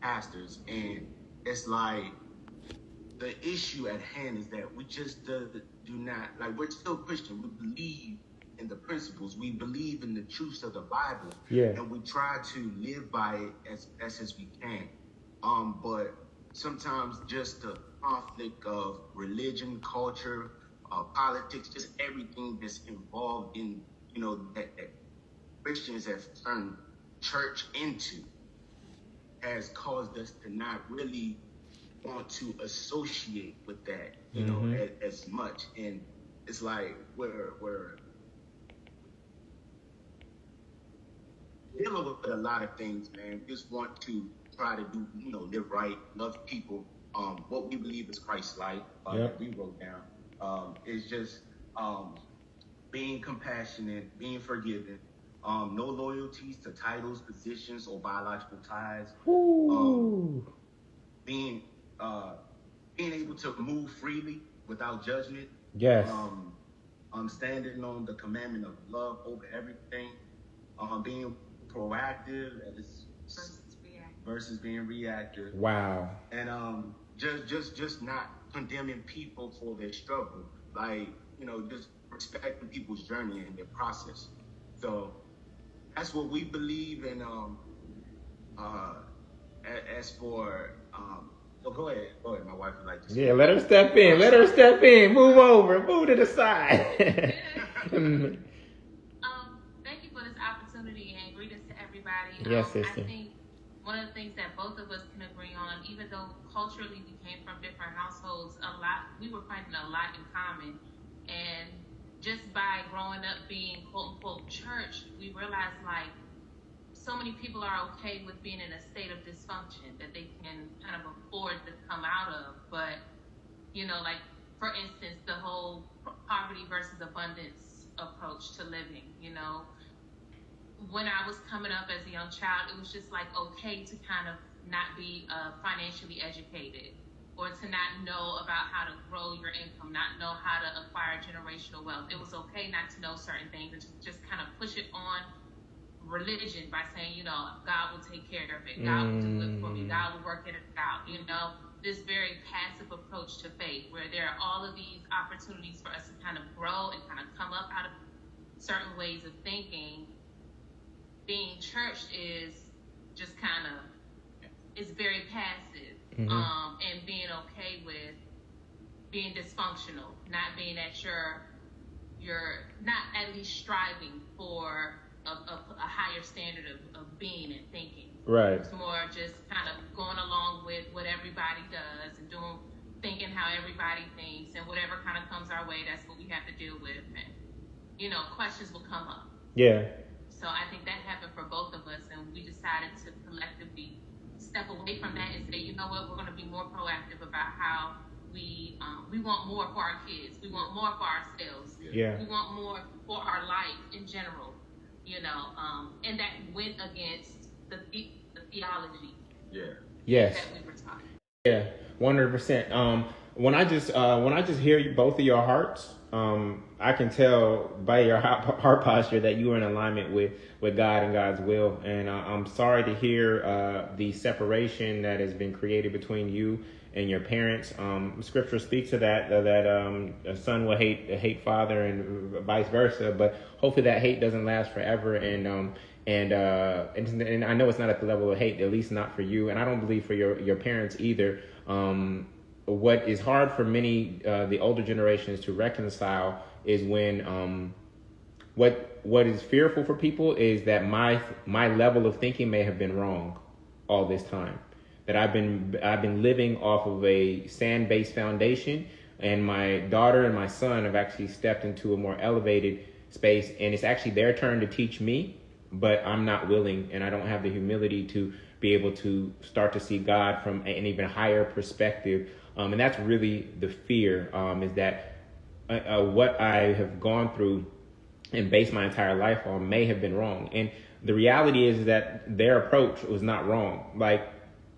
pastors, and it's like the issue at hand is that we just do not, like, we're still Christian. We believe in the principles. We believe in the truths of the Bible. Yeah. And we try to live by it as best as we can. But sometimes just the conflict of religion, culture, politics, just everything that's involved in, that Christians have turned church into, has caused us to not really want to associate with that, as much. And it's like we're dealing with a lot of things, man. We just want to try to do, live right, love people. What we believe is Christ-like, that we wrote down, is just being compassionate, being forgiving, no loyalties to titles, positions, or biological ties. Being able to move freely without judgment. Yes. Standing on the commandment of love over everything. Being proactive versus being reactive. Wow. And just not condemning people for their struggle. Like, just respecting people's journey and their process. So that's what we believe in. As for go ahead. My wife would like to say. Yeah, let her step in. Move over. Move to the side. Thank you for this opportunity and greetings to everybody. Yes, sister. I think one of the things that both of us can agree on, even though culturally we came from different households, we were finding a lot in common. And just by growing up being quote unquote church, we realized like so many people are okay with being in a state of dysfunction that they can kind of afford to come out of. But, like, for instance, the whole poverty versus abundance approach to living, when I was coming up as a young child, it was just like okay to kind of not be financially educated, or to not know about how to grow your income, not know how to acquire generational wealth. It was okay not to know certain things, and just kind of push it on religion by saying, God will take care of it. God will do it for me. God will work it out. This very passive approach to faith, where there are all of these opportunities for us to kind of grow and kind of come up out of certain ways of thinking, being church is just kind of, it's very passive, and being okay with being dysfunctional, not being at you're not at least striving for a higher standard of being and thinking. Right. It's more just kind of going along with what everybody does and thinking how everybody thinks, and whatever kind of comes our way, that's what we have to deal with. And, questions will come up. Yeah. So I think that happened for both of us, and we decided to collectively step away from that and say, you know what, we're going to be more proactive about how we want more for our kids. We want more for ourselves. Yeah. We want more for our life in general, and that went against the theology. Yeah. Yes. That we were taught. Yeah, 100%. When I just hear both of your hearts, I can tell by your heart posture that you are in alignment with God and God's will. And I'm sorry to hear the separation that has been created between you and your parents. Scripture speaks to that a son will hate father and vice versa. But hopefully that hate doesn't last forever. And I know it's not at the level of hate, at least not for you. And I don't believe for your parents either. What is hard for many, the older generations to reconcile is when, what is fearful for people is that my level of thinking may have been wrong all this time, that I've been living off of a sand-based foundation, and my daughter and my son have actually stepped into a more elevated space, and it's actually their turn to teach me, but I'm not willing, and I don't have the humility to be able to start to see God from an even higher perspective. And that's really the fear, is that what I have gone through and based my entire life on may have been wrong. And the reality is that their approach was not wrong. Like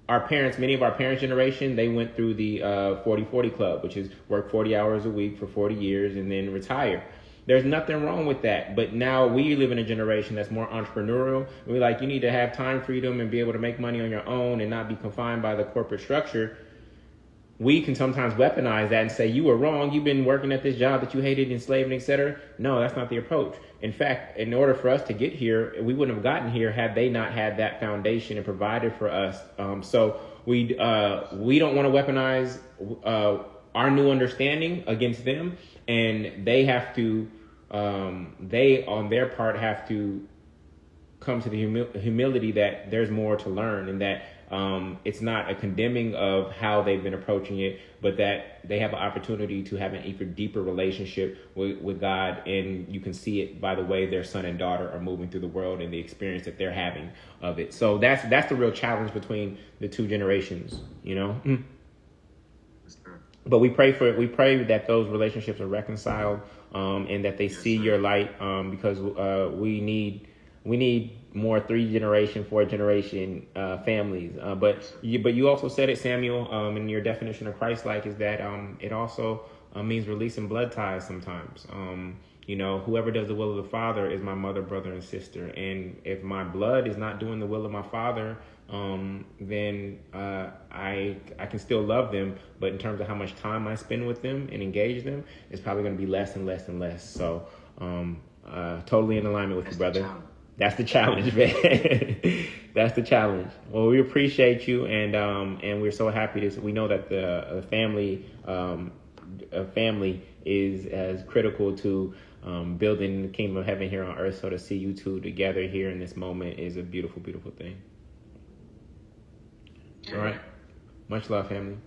many of our parents' generation, they went through the 40-40 club, which is work 40 hours a week for 40 years and then retire. There's nothing wrong with that. But now we live in a generation that's more entrepreneurial. We're like, you need to have time freedom and be able to make money on your own and not be confined by the corporate structure. We can sometimes weaponize that and say, you were wrong. You've been working at this job that you hated, enslaving, etc. No, that's not the approach. In fact, in order for us to get here, we wouldn't have gotten here had they not had that foundation and provided for us. So we don't want to weaponize our new understanding against them, and they have to, they on their part have to come to the humility that there's more to learn, and that it's not a condemning of how they've been approaching it, but that they have an opportunity to have an even deeper relationship with God. And you can see it by the way their son and daughter are moving through the world and the experience that they're having of it. So that's the real challenge between the two generations, But we pray that those relationships are reconciled, and that they see your light, because we need more 3-generation, 4-generation families. But you also said it, Samuel, in your definition of Christ-like, is that it also means releasing blood ties sometimes. Whoever does the will of the Father is my mother, brother, and sister. And if my blood is not doing the will of my Father, then I can still love them. But in terms of how much time I spend with them and engage them, it's probably going to be less and less and less. So totally in alignment with you, brother. That's the challenge, man. That's the challenge. Well, we appreciate you, and we're so happy we know that the family is as critical to building the kingdom of heaven here on earth. So to see you two together here in this moment is a beautiful, beautiful thing. All right. Much love, family.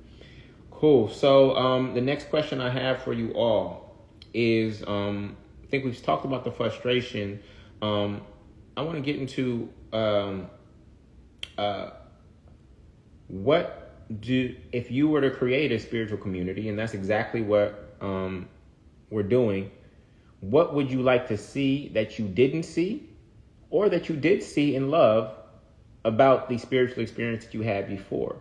Cool. So the next question I have for you all is, I think we've talked about the frustration. I want to get into if you were to create a spiritual community, and that's exactly what we're doing, what would you like to see that you didn't see, or that you did see and love about the spiritual experience that you had before?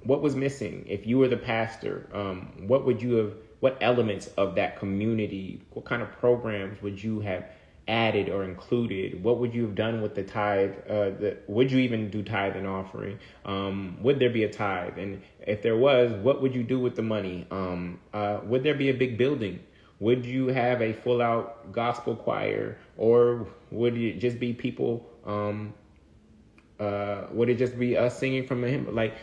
What was missing? If you were the pastor, what elements of that community, what kind of programs would you have added or included? What would you have done with the tithe? Would you even do tithe and offering? Would there be a tithe? And if there was, what would you do with the money? Would there be a big building? Would you have a full out gospel choir, or would it just be people? Would it just be us singing from a hymn? Like,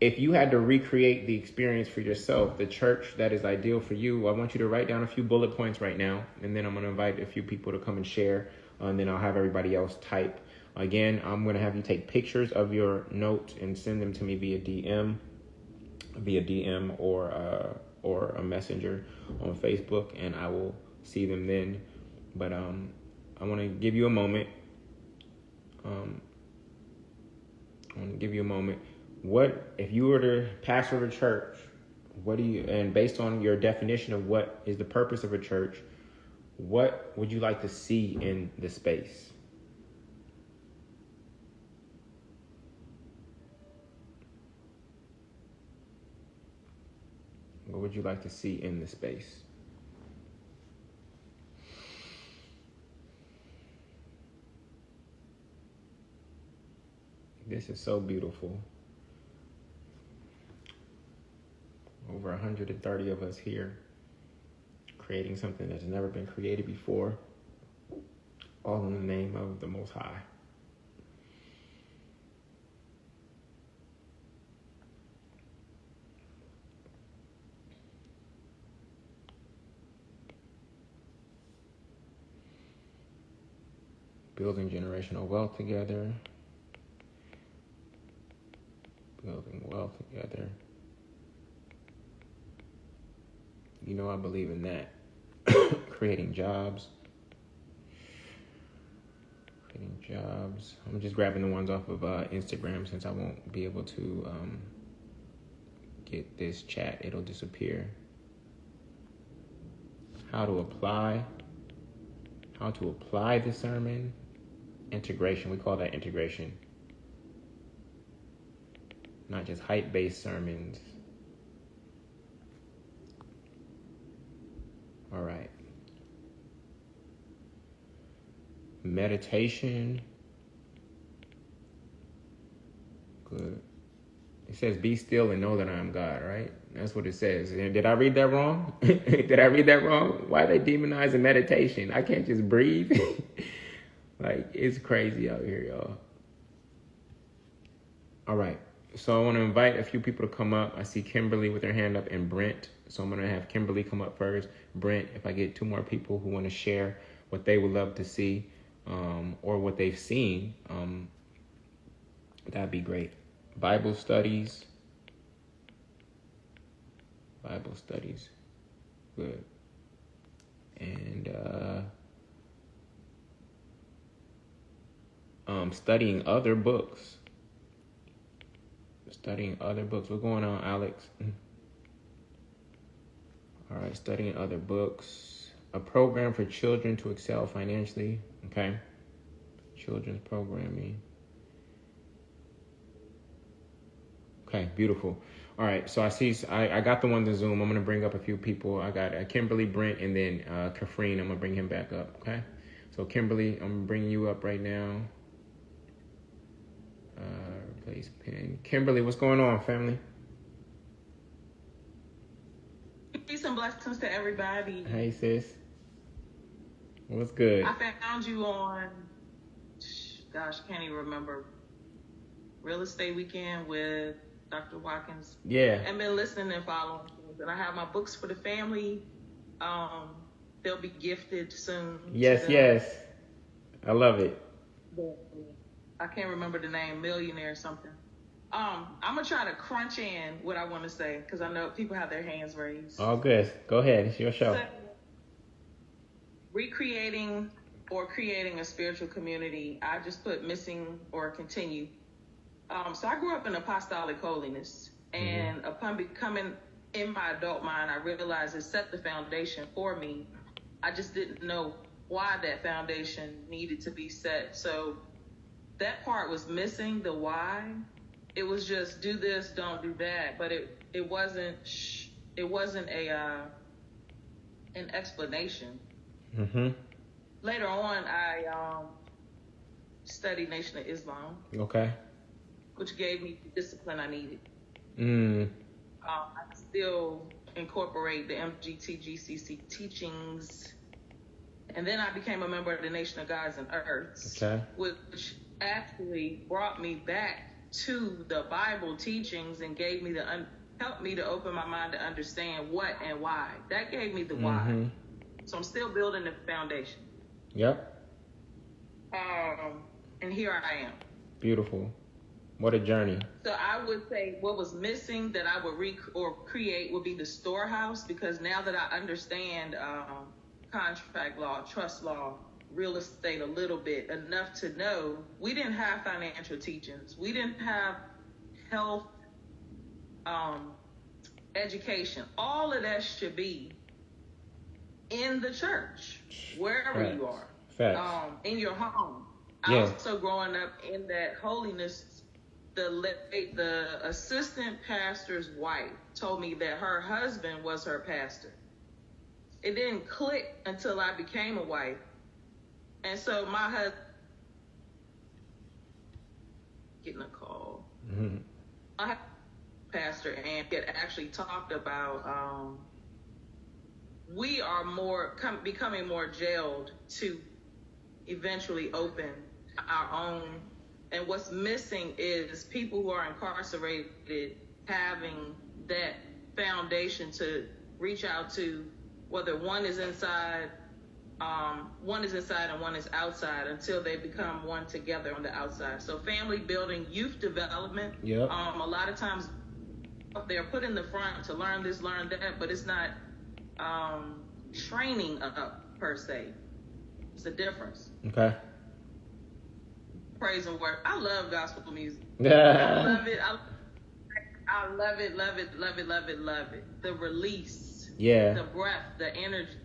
if you had to recreate the experience for yourself, the church that is ideal for you, I want you to write down a few bullet points right now, and then I'm going to invite a few people to come and share, and then I'll have everybody else type. Again, I'm going to have you take pictures of your notes and send them to me via DM or a messenger on Facebook, and I will see them then. But I want to give you a moment. What if you were the pastor of a church? What do you, and based on your definition of what is the purpose of a church, what would you like to see in the space? What would you like to see in the space? This is so beautiful. Over 130 of us here, creating something that's never been created before, all in the name of the Most High. Building generational wealth together. Building wealth together. You know I believe in that. Creating jobs. I'm just grabbing the ones off of Instagram since I won't be able to get this chat. It'll disappear. How to apply the sermon. Integration. We call that integration. Not just hype-based sermons. All right. Meditation. Good. It says, be still and know that I am God, right? That's what it says. And did I read that wrong? Why are they demonizing meditation? I can't just breathe. Like, it's crazy out here, y'all. All right. So I want to invite a few people to come up. I see Kimberly with her hand up and Brent. So I'm going to have Kimberly come up first. Brent, if I get two more people who want to share what they would love to see or what they've seen, that'd be great. Bible studies. Good. And studying other books. What's going on, Alex? All right, studying other books. A program for children to excel financially. Okay. Children's programming. Okay, beautiful. All right, so I got the ones in Zoom. I'm going to bring up a few people. I got Kimberly, Brent, and then Kafreen. I'm going to bring him back up, okay? So Kimberly, I'm bringing you up right now. Replace pin. Kimberly, what's going on, family? Peace and blessings to everybody. Hey, sis. What's good? I found you on, can't even remember, Real Estate Weekend with Dr. Watkins. Yeah. And been listening and following. And I have my books for the family. They'll be gifted soon. Yes. I love it. I can't remember the name, Millionaire or something. I'm going to try to crunch in what I want to say because I know people have their hands raised. All good. Go ahead. It's your show. Recreating or creating a spiritual community. I just put missing or continue. So I grew up in apostolic holiness. And upon becoming in my adult mind, I realized it set the foundation for me. I just didn't know why that foundation needed to be set. So that part was missing, the why. It was just do this, don't do that. But it wasn't an explanation. Mm-hmm. Later on, I studied Nation of Islam. Okay. Which gave me the discipline I needed. Mm. I still incorporate the MGTGCC teachings. And then I became a member of the Nation of Gods and Earths, which actually brought me back to the Bible teachings and gave me helped me to open my mind to understand what and why. That gave me the why. So I'm still building the foundation. Yep. And here I am. Beautiful. What a journey. So I would say what was missing that I would create would be the storehouse, because now that I understand contract law, trust law, real estate a little bit, enough to know we didn't have financial teachings. We didn't have health, education. All of that should be in the church, wherever you are. In your home. I also growing up in that holiness, the assistant pastor's wife told me that her husband was her pastor. It didn't click until I became a wife. And so my husband getting a call. I pastor and had actually talked about we are becoming more jailed to eventually open our own. And what's missing is people who are incarcerated having that foundation to reach out to, whether one is inside and one is outside, until they become one together on the outside. So family building, youth development. A lot of times they're put in the front to learn this, learn that, but it's not training up per se. It's a difference. Okay. Praise and work. I love gospel music. I love it. I love it, love it, love it, love it, love it. The release. Yeah. The breath, the energy.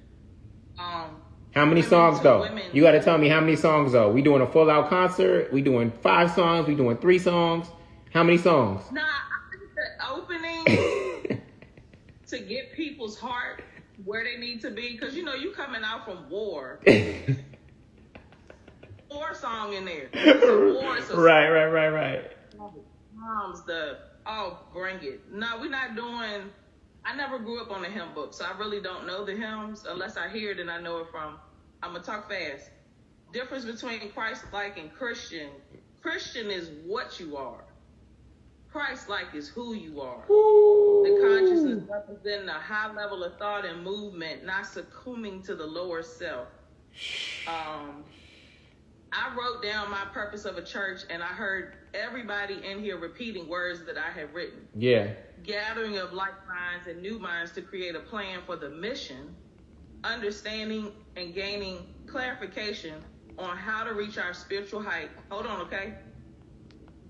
How many songs though? You got to tell me how many songs though. We doing a full out concert? We doing 5 songs? We doing 3 songs? How many songs? Nah, I think the opening to get people's heart where they need to be, because you coming out from war. War song in there. Right. Moms, bring it. No, we're not doing. I never grew up on a hymn book, so I really don't know the hymns unless I hear it and I know it from. I'm gonna talk fast. Difference between Christ-like and Christian. Christian is what you are. Christ-like is who you are. The consciousness representing a high level of thought and movement, not succumbing to the lower self. I wrote down my purpose of a church, and I heard everybody in here repeating words that I had written. Yeah. Gathering of like minds and new minds to create a plan for the mission, understanding and gaining clarification on how to reach our spiritual height. Hold on, okay?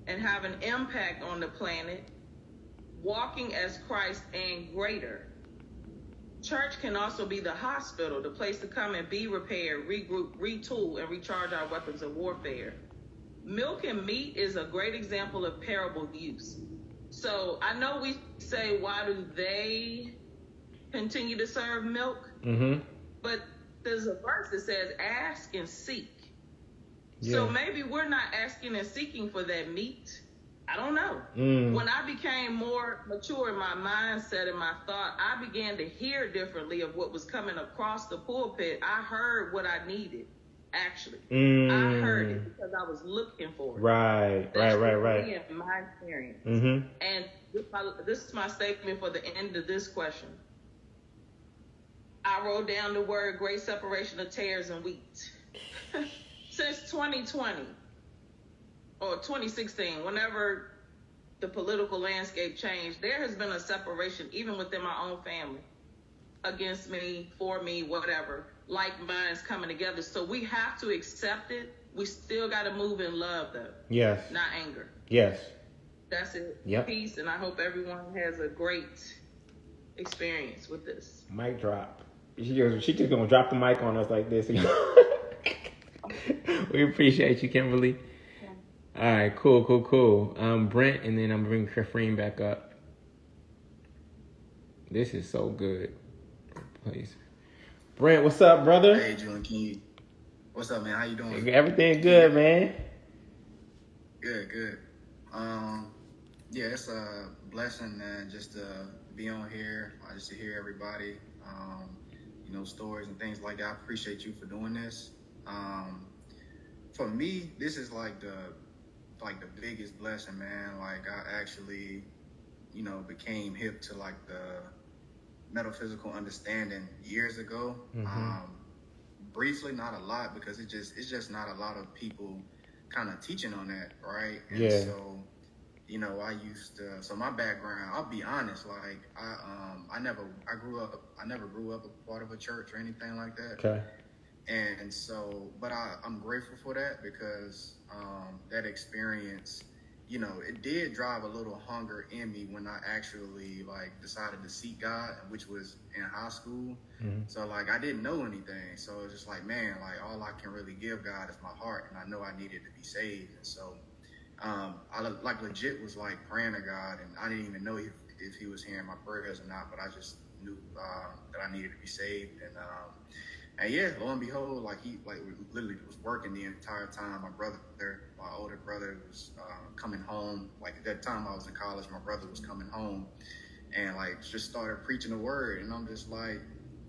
And have an impact on the planet, walking as Christ and greater. Church can also be the hospital, the place to come and be repaired, regroup, retool, and recharge our weapons of warfare. Milk and meat is a great example of parable use. So I know we say, why do they continue to serve milk? But there's a verse that says, ask and seek. Yeah. So maybe we're not asking and seeking for that meat. I don't know. When I became more mature in my mindset and my thought, I began to hear differently of what was coming across the pulpit. I heard what I needed, actually. I heard it because I was looking for it. Right. In my experience. And this is my statement for the end of this question. I wrote down the word great separation of tares and wheat. Since 2020. Or 2016, whenever the political landscape changed, there has been a separation, even within my own family, against me, for me, whatever, like minds coming together. So we have to accept it. We still got to move in love, though. Yes. Not anger. Yes. That's it. Yep. Peace, and I hope everyone has a great experience with this. Mic drop. She just gonna drop the mic on us like this. We appreciate you, Kimberly. All right, cool. Brent, and then I'm bringing Kareem back up. This is so good. Please. Brent, what's up, brother? Hey, Julian, what's up, man? How you doing? Everything good, man. Good. Yeah, it's a blessing, man, just to be on here, just to hear everybody, stories and things like that. I appreciate you for doing this. For me, this is like the biggest blessing, man. Like I actually, became hip to like the metaphysical understanding years ago. Briefly, not a lot, because it's just not a lot of people kind of teaching on that, right? And so, I used to. So my background, I'll be honest, like I never grew up a part of a church or anything like that. Okay. And so, but I'm grateful for that, because that experience, it did drive a little hunger in me when I actually like decided to seek God, which was in high school. So like I didn't know anything. So it was just like, man, like all I can really give God is my heart, and I know I needed to be saved. And so I like legit was like praying to God, and I didn't even know if he was hearing my prayers or not, but I just knew that I needed to be saved. And yeah, lo and behold, like he literally was working the entire time. My older brother was coming home. Like at that time I was in college, my brother was coming home and like just started preaching the word. And I'm just like,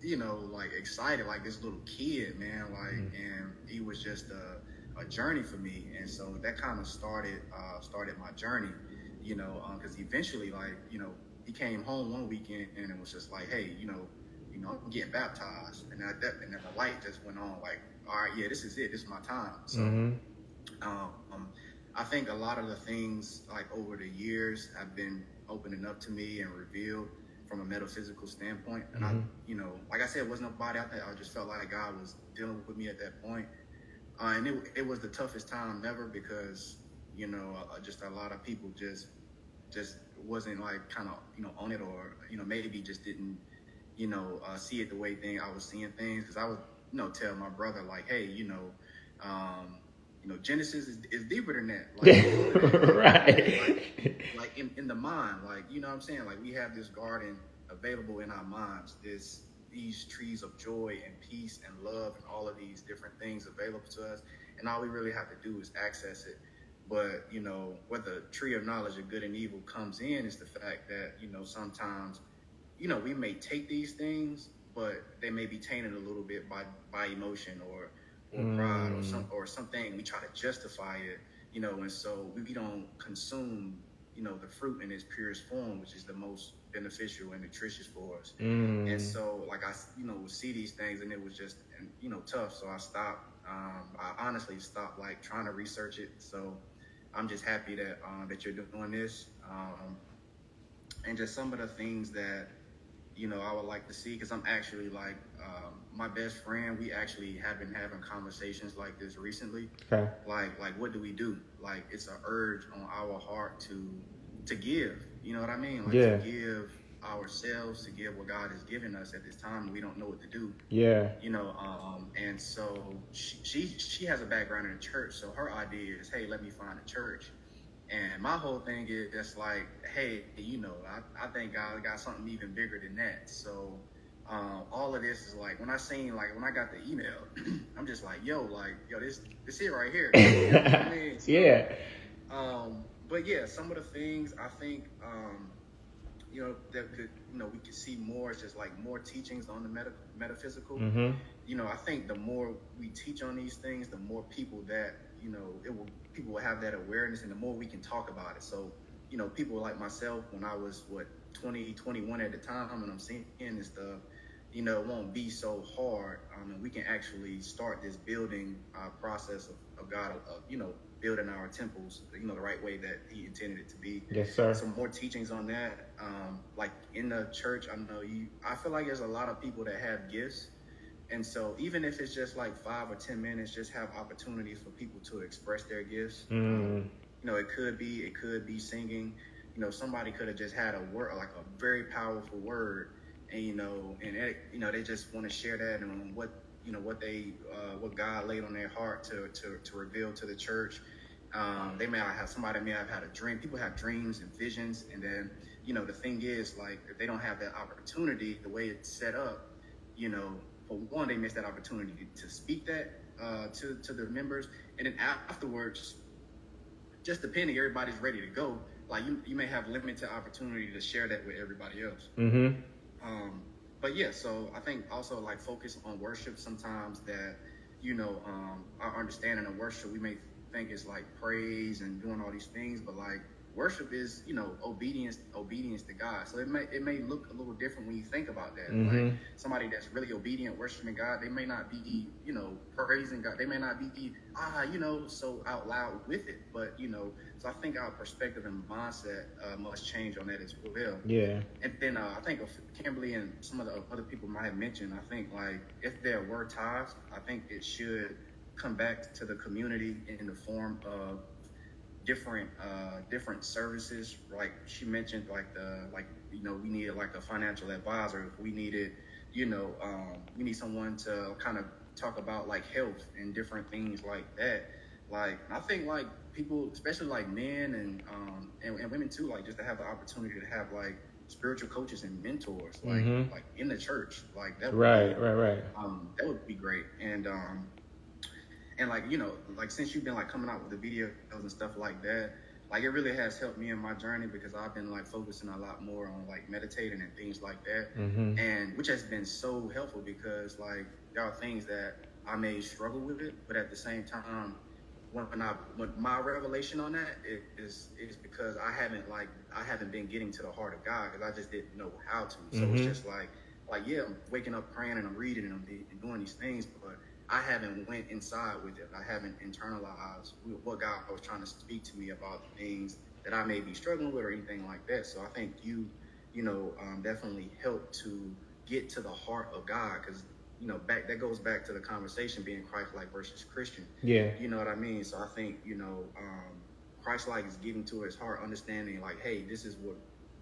like excited, like this little kid, man. Like, and he was just a journey for me. And so that kind of started my journey, because eventually, like, he came home one weekend and it was just like, hey, I'm getting baptized, and then the light just went on. Like, all right, yeah, this is it. This is my time. So, I think a lot of the things like over the years have been opening up to me and revealed from a metaphysical standpoint. And I, like I said, it wasn't nobody out there. I just felt like God was dealing with me at that point. And it was the toughest time ever, because, just a lot of people just wasn't like kind of, on it, or, maybe just didn't, see it the way I was seeing things. Because I would, tell my brother like, hey, Genesis is deeper than that. Like, right. Like in the mind, like, you know what I'm saying? Like we have this garden available in our minds, these trees of joy and peace and love and all of these different things available to us. And all we really have to do is access it. But, where the tree of knowledge of good and evil comes in is the fact that, sometimes, we may take these things, but they may be tainted a little bit by emotion or pride or something. We try to justify it, and so we don't consume, the fruit in its purest form, which is the most beneficial and nutritious for us. And so, like I, would see these things, and it was just, tough. So I stopped. I honestly stopped like trying to research it. So I'm just happy that you're doing this, and just some of the things that, I would like to see, because I'm actually like, my best friend, we actually have been having conversations like this recently. Okay. Like what do we do? Like it's an urge on our heart to give, you know what I mean? Like to give ourselves, to give what God has given us at this time, and we don't know what to do. Yeah. And so she has a background in the church, so her idea is, hey, let me find a church. And my whole thing is just like, hey, I think God got something even bigger than that. So all of this is like, when I got the email, I'm just like, this it right here. You know what I mean? So, yeah. But yeah, some of the things I think, that could, we could see more. It's just like more teachings on the metaphysical. I think the more we teach on these things, the more people that, people will have that awareness, and the more we can talk about it. So, people like myself, when I was 20, 21 at the time, and I'm seeing this stuff, it won't be so hard. And we can actually start this building process of God, building our temples, the right way that He intended it to be. Yes, sir. Some more teachings on that. Like in the church, I feel like there's a lot of people that have gifts. And so even if it's just like 5 or 10 minutes, just have opportunities for people to express their gifts. It could be singing. Somebody could have just had a word, like a very powerful word, and they just want to share that and what God laid on their heart to reveal to the church. Somebody may have had a dream. People have dreams and visions, and then the thing is, like, if they don't have that opportunity, the way it's set up, for one, they miss that opportunity to speak that to the members, and then afterwards, just depending, everybody's ready to go. like you may have limited opportunity to share that with everybody else. But yeah, so I think also like focus on worship sometimes that, our understanding of worship, we may think it's like praise and doing all these things, but like worship is, obedience to God. So it may look a little different when you think about that. Like somebody that's really obedient, worshiping God, they may not be, praising God. They may not be, so out loud with it. But, so I think our perspective and mindset must change on that as well. Yeah. And then I think Kimberly and some of the other people might have mentioned, I think like if there were ties, I think it should come back to the community in the form of different services. Like she mentioned, we needed like a financial advisor. If we needed, we need someone to kind of talk about like health and different things like that. Like I think like people, especially like men and women too, like just to have the opportunity to have like spiritual coaches and mentors, like in the church, like that. Right. That would be great. And like, like since you've been like coming out with the videos and stuff like that, like it really has helped me in my journey because I've been like focusing a lot more on like meditating and things like that. And which has been so helpful because like there are things that I may struggle with it, but at the same time, when my revelation on that is because I haven't been getting to the heart of God because I just didn't know how to. So it's just like yeah, I'm waking up praying and I'm reading and I'm doing these things, but I haven't went inside with it. I haven't internalized what God was trying to speak to me about the things that I may be struggling with or anything like that. So I think you definitely helped to get to the heart of God because, that goes back to the conversation being Christ-like versus Christian. Yeah. You know what I mean? So I think, Christ-like is getting to his heart, understanding like, hey, this is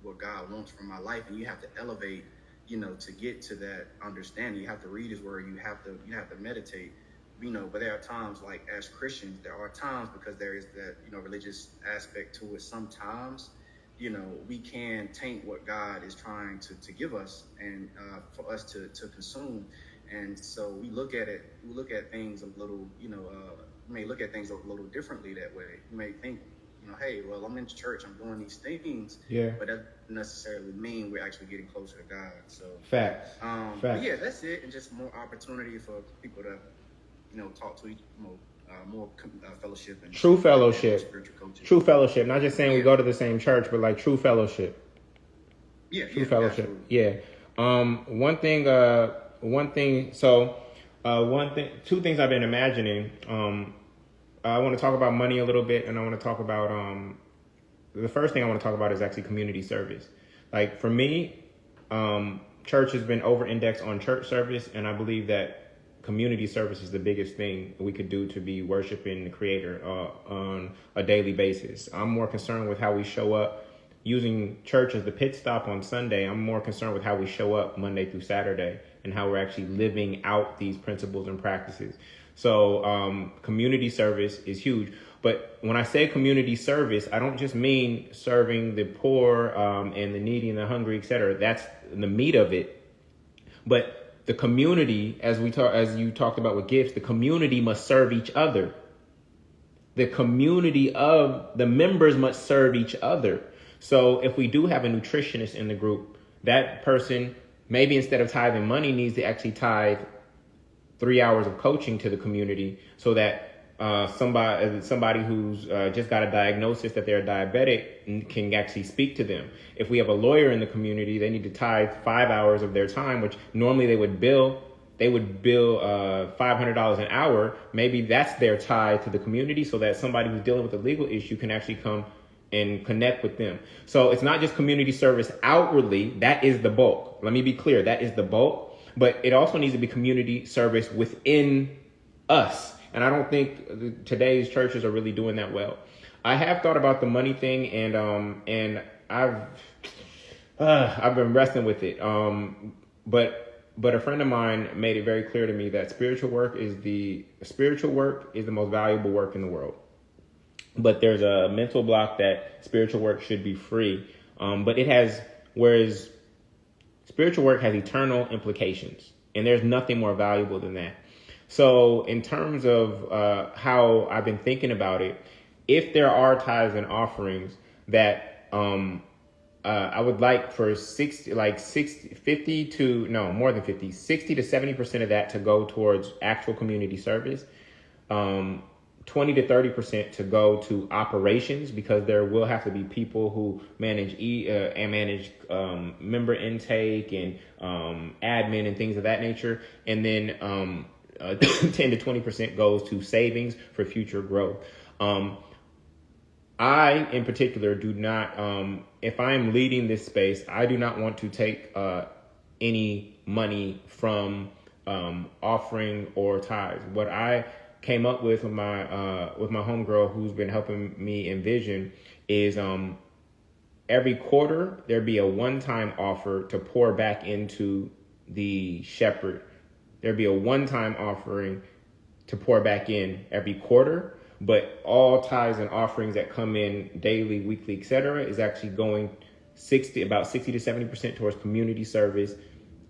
what God wants from my life. And you have to elevate to get to that understanding. You have to read his word. You have to meditate, but there are times like as Christians, there are times because there is that, religious aspect to it. Sometimes, we can taint what God is trying to give us and for us to consume. And so we look at things a little, may look at things a little differently that way. You may think, hey, well, I'm in church, I'm doing these things, but that doesn't necessarily mean we're actually getting closer to God. So facts. But yeah, that's it, and just more opportunity for people to, talk to each more fellowship and true fellowship. True fellowship. Not just saying we go to the same church, but like true fellowship. True fellowship. Absolutely. Yeah. Two things I've been imagining. I want to talk about money a little bit, and I want to talk about the first thing I want to talk about is actually community service. Like for me, church has been over-indexed on church service, and I believe that community service is the biggest thing we could do to be worshiping the Creator on a daily basis. I'm more concerned with how we show up using church as the pit stop on Sunday. I'm more concerned with how we show up Monday through Saturday and how we're actually living out these principles and practices. So community service is huge. But when I say community service, I don't just mean serving the poor and the needy and the hungry, et cetera. That's the meat of it. But the community, as you talked about with gifts, the community must serve each other. The community of the members must serve each other. So if we do have a nutritionist in the group, that person maybe instead of tithing money needs to actually tithe 3 hours of coaching to the community so that somebody who's just got a diagnosis that they're diabetic can actually speak to them. If we have a lawyer in the community, they need to tithe 5 hours of their time, which normally they would bill $500 an hour. Maybe that's their tithe to the community so that somebody who's dealing with a legal issue can actually come and connect with them. So it's not just community service outwardly. That is the bulk. Let me be clear. That is the bulk. But it also needs to be community service within us. And I don't think today's churches are really doing that well. I have thought about the money thing, and I've been wrestling with it. But a friend of mine made it very clear to me that spiritual work is the most valuable work in the world. But there's a mental block that spiritual work should be free. Whereas spiritual work has eternal implications, and there's nothing more valuable than that. So in terms of how I've been thinking about it, if there are tithes and offerings that I would like for 60 to 70% of that to go towards actual community service. 20 to 30% to go to operations, because there will have to be people who manage member intake and admin and things of that nature. And then 10 to 20% goes to savings for future growth. I, in particular, do not, if I'm leading this space, I do not want to take any money from offering or tithes. What I came up with my homegirl, who's been helping me envision, is every quarter there'd be a one-time offer to pour back into the shepherd. There'd be a one-time offering to pour back in every quarter, but all tithes and offerings that come in daily, weekly, etc., is actually going about 60 to 70% towards community service,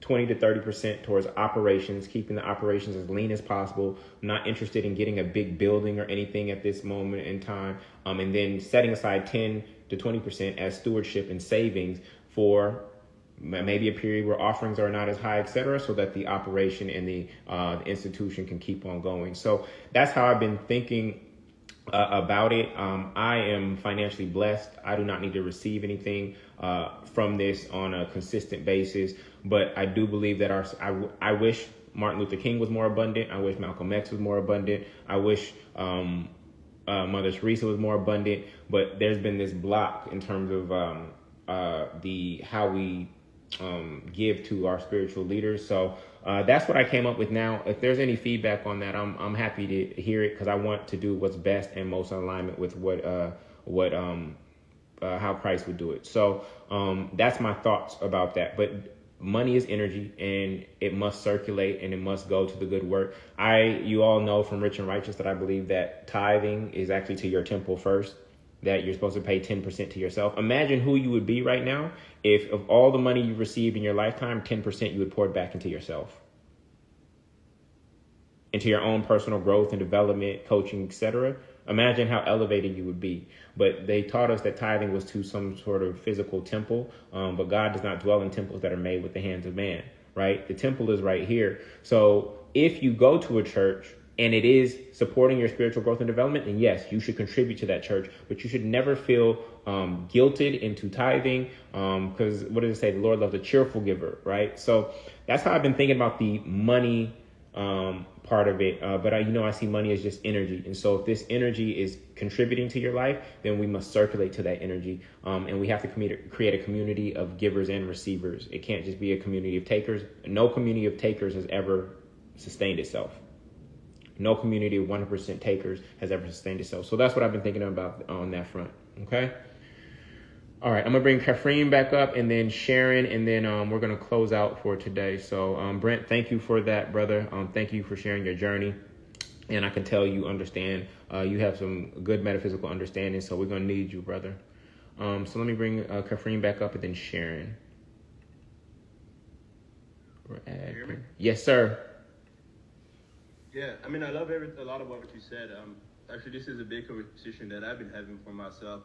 20 to 30% towards operations, keeping the operations as lean as possible. I'm not interested in getting a big building or anything at this moment in time. And then setting aside 10 to 20% as stewardship and savings for maybe a period where offerings are not as high, etc., so that the operation and the institution can keep on going. So that's how I've been thinking about it. I am financially blessed. I do not need to receive anything from this on a consistent basis, but I do believe that I wish Martin Luther King was more abundant. I wish Malcolm X was more abundant. I wish Mother Teresa was more abundant, but there's been this block in terms of how we give to our spiritual leaders. So that's what I came up with now. If there's any feedback on that, I'm happy to hear it, because I want to do what's best and most in alignment with how Christ would do it. So that's my thoughts about that. But money is energy, and it must circulate, and it must go to the good work. You all know from Rich and Righteous that I believe that tithing is actually to your temple first, that you're supposed to pay 10% to yourself. Imagine who you would be right now if of all the money you received in your lifetime, 10% you would pour back into yourself, into your own personal growth and development, coaching, etc. Imagine how elevated you would be. But they taught us that tithing was to some sort of physical temple, but God does not dwell in temples that are made with the hands of man, right? The temple is right here. So if you go to a church and it is supporting your spiritual growth and development, then yes, you should contribute to that church, but you should never feel guilted into tithing, because what does it say? The Lord loves a cheerful giver, right? So that's how I've been thinking about the money part of it. But I see money as just energy. And so if this energy is contributing to your life, then we must circulate to that energy. And we have to create a community of givers and receivers. It can't just be a community of takers. No community of takers has ever sustained itself. No community of 100% takers has ever sustained itself. So that's what I've been thinking about on that front. Okay. All right. I'm going to bring Kathleen back up, and then Sharon, and then we're going to close out for today. So Brent, thank you for that, brother. Thank you for sharing your journey. And I can tell you understand. You have some good metaphysical understanding. So we're going to need you, brother. So let me bring Kathleen back up, and then Sharon. Yes, sir. Yeah, I mean, I love a lot of what you said. Actually, this is a big conversation that I've been having for myself,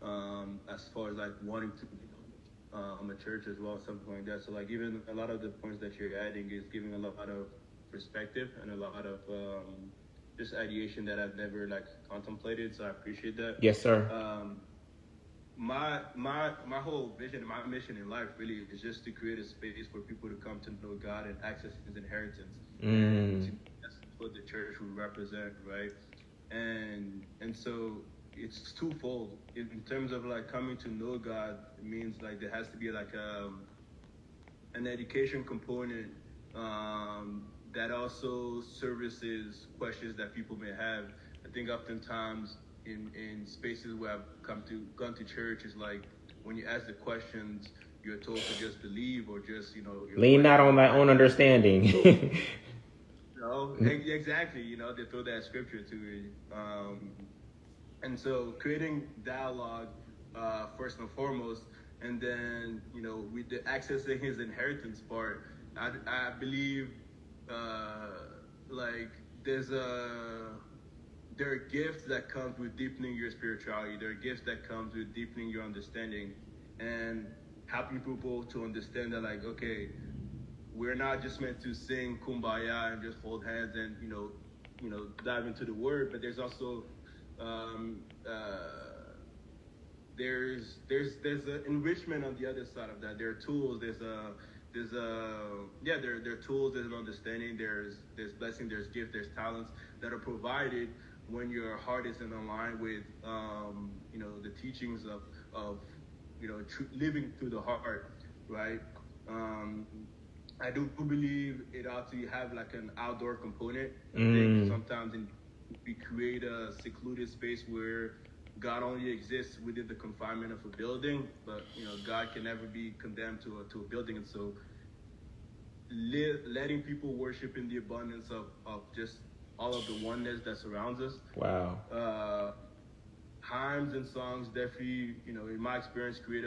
as far as like wanting to become a church as well, something like that. So like even a lot of the points that you're adding is giving a lot of perspective and a lot of just ideation that I've never like contemplated. So I appreciate that. Yes, sir. My whole vision, my mission in life really is just to create a space for people to come to know God and access His inheritance. That's what the church will represent, right? And so it's twofold. In terms of like coming to know God, it means like there has to be like an education component that also services questions that people may have. I think oftentimes in spaces where I've gone to church is like when you ask the questions, you're told to just believe or just lean not on thy own understanding. No, exactly. They throw that scripture to it. And so creating dialogue first and foremost, and then with the accessing His inheritance part, I believe like there's there are gifts that comes with deepening your spirituality. There are gifts that comes with deepening your understanding and helping people to understand that, like, okay, we're not just meant to sing Kumbaya and just hold hands and, dive into the word, but there's also, there's an enrichment on the other side of that. There are tools, there are tools, there's an understanding, there's blessing, there's gift, there's talents that are provided when your heart is in line with, the teachings of living through the heart, right? I do believe it ought to have like an outdoor component. I think sometimes we create a secluded space where God only exists within the confinement of a building, but God can never be condemned to a building, and so letting people worship in the abundance of just all of the oneness that surrounds us. Wow. Hymns and songs definitely, in my experience, create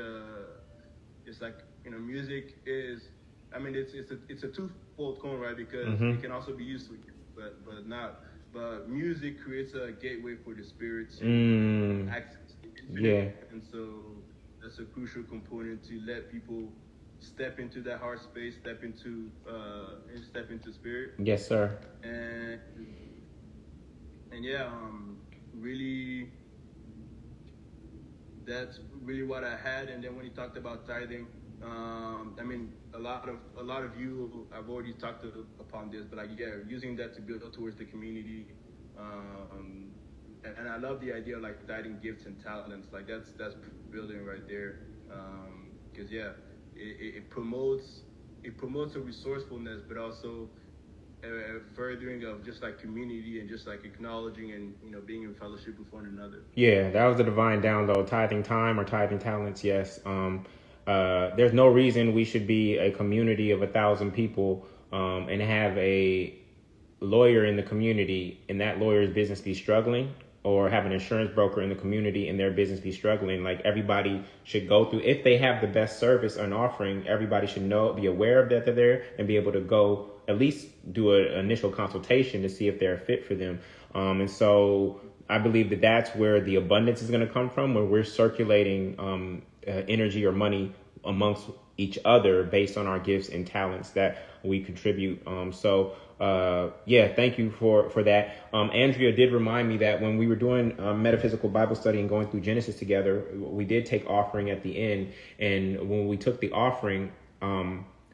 it's like, music is, it's a twofold coin, right? Because it can also be used for you, but not. But music creates a gateway for the spirit to access the infinite. Yeah. And so that's a crucial component to let people step into that heart space, step into spirit. Yes, sir. And yeah, really, that's really what I had. And then when you talked about tithing, a lot of you have already talked upon this, but using that to build up towards the community, and I love the idea of like tithing gifts and talents. Like that's building right there, because it promotes a resourcefulness, but also a furthering of just like community and just like acknowledging and being in fellowship with one another. Yeah, that was the divine download. Tithing time or tithing talents. Yes. There's no reason we should be a community of 1,000 people and have a lawyer in the community and that lawyer's business be struggling, or have an insurance broker in the community and their business be struggling. Like, everybody should go through, if they have the best service and offering, everybody should be aware of that they're there and be able to go at least do an initial consultation to see if they're a fit for them. And so I believe that's where the abundance is going to come from, where we're circulating energy or money amongst each other based on our gifts and talents that we contribute. Thank you for that. Andrea did remind me that when we were doing metaphysical Bible study and going through Genesis together, we did take offering at the end. And when we took the offering,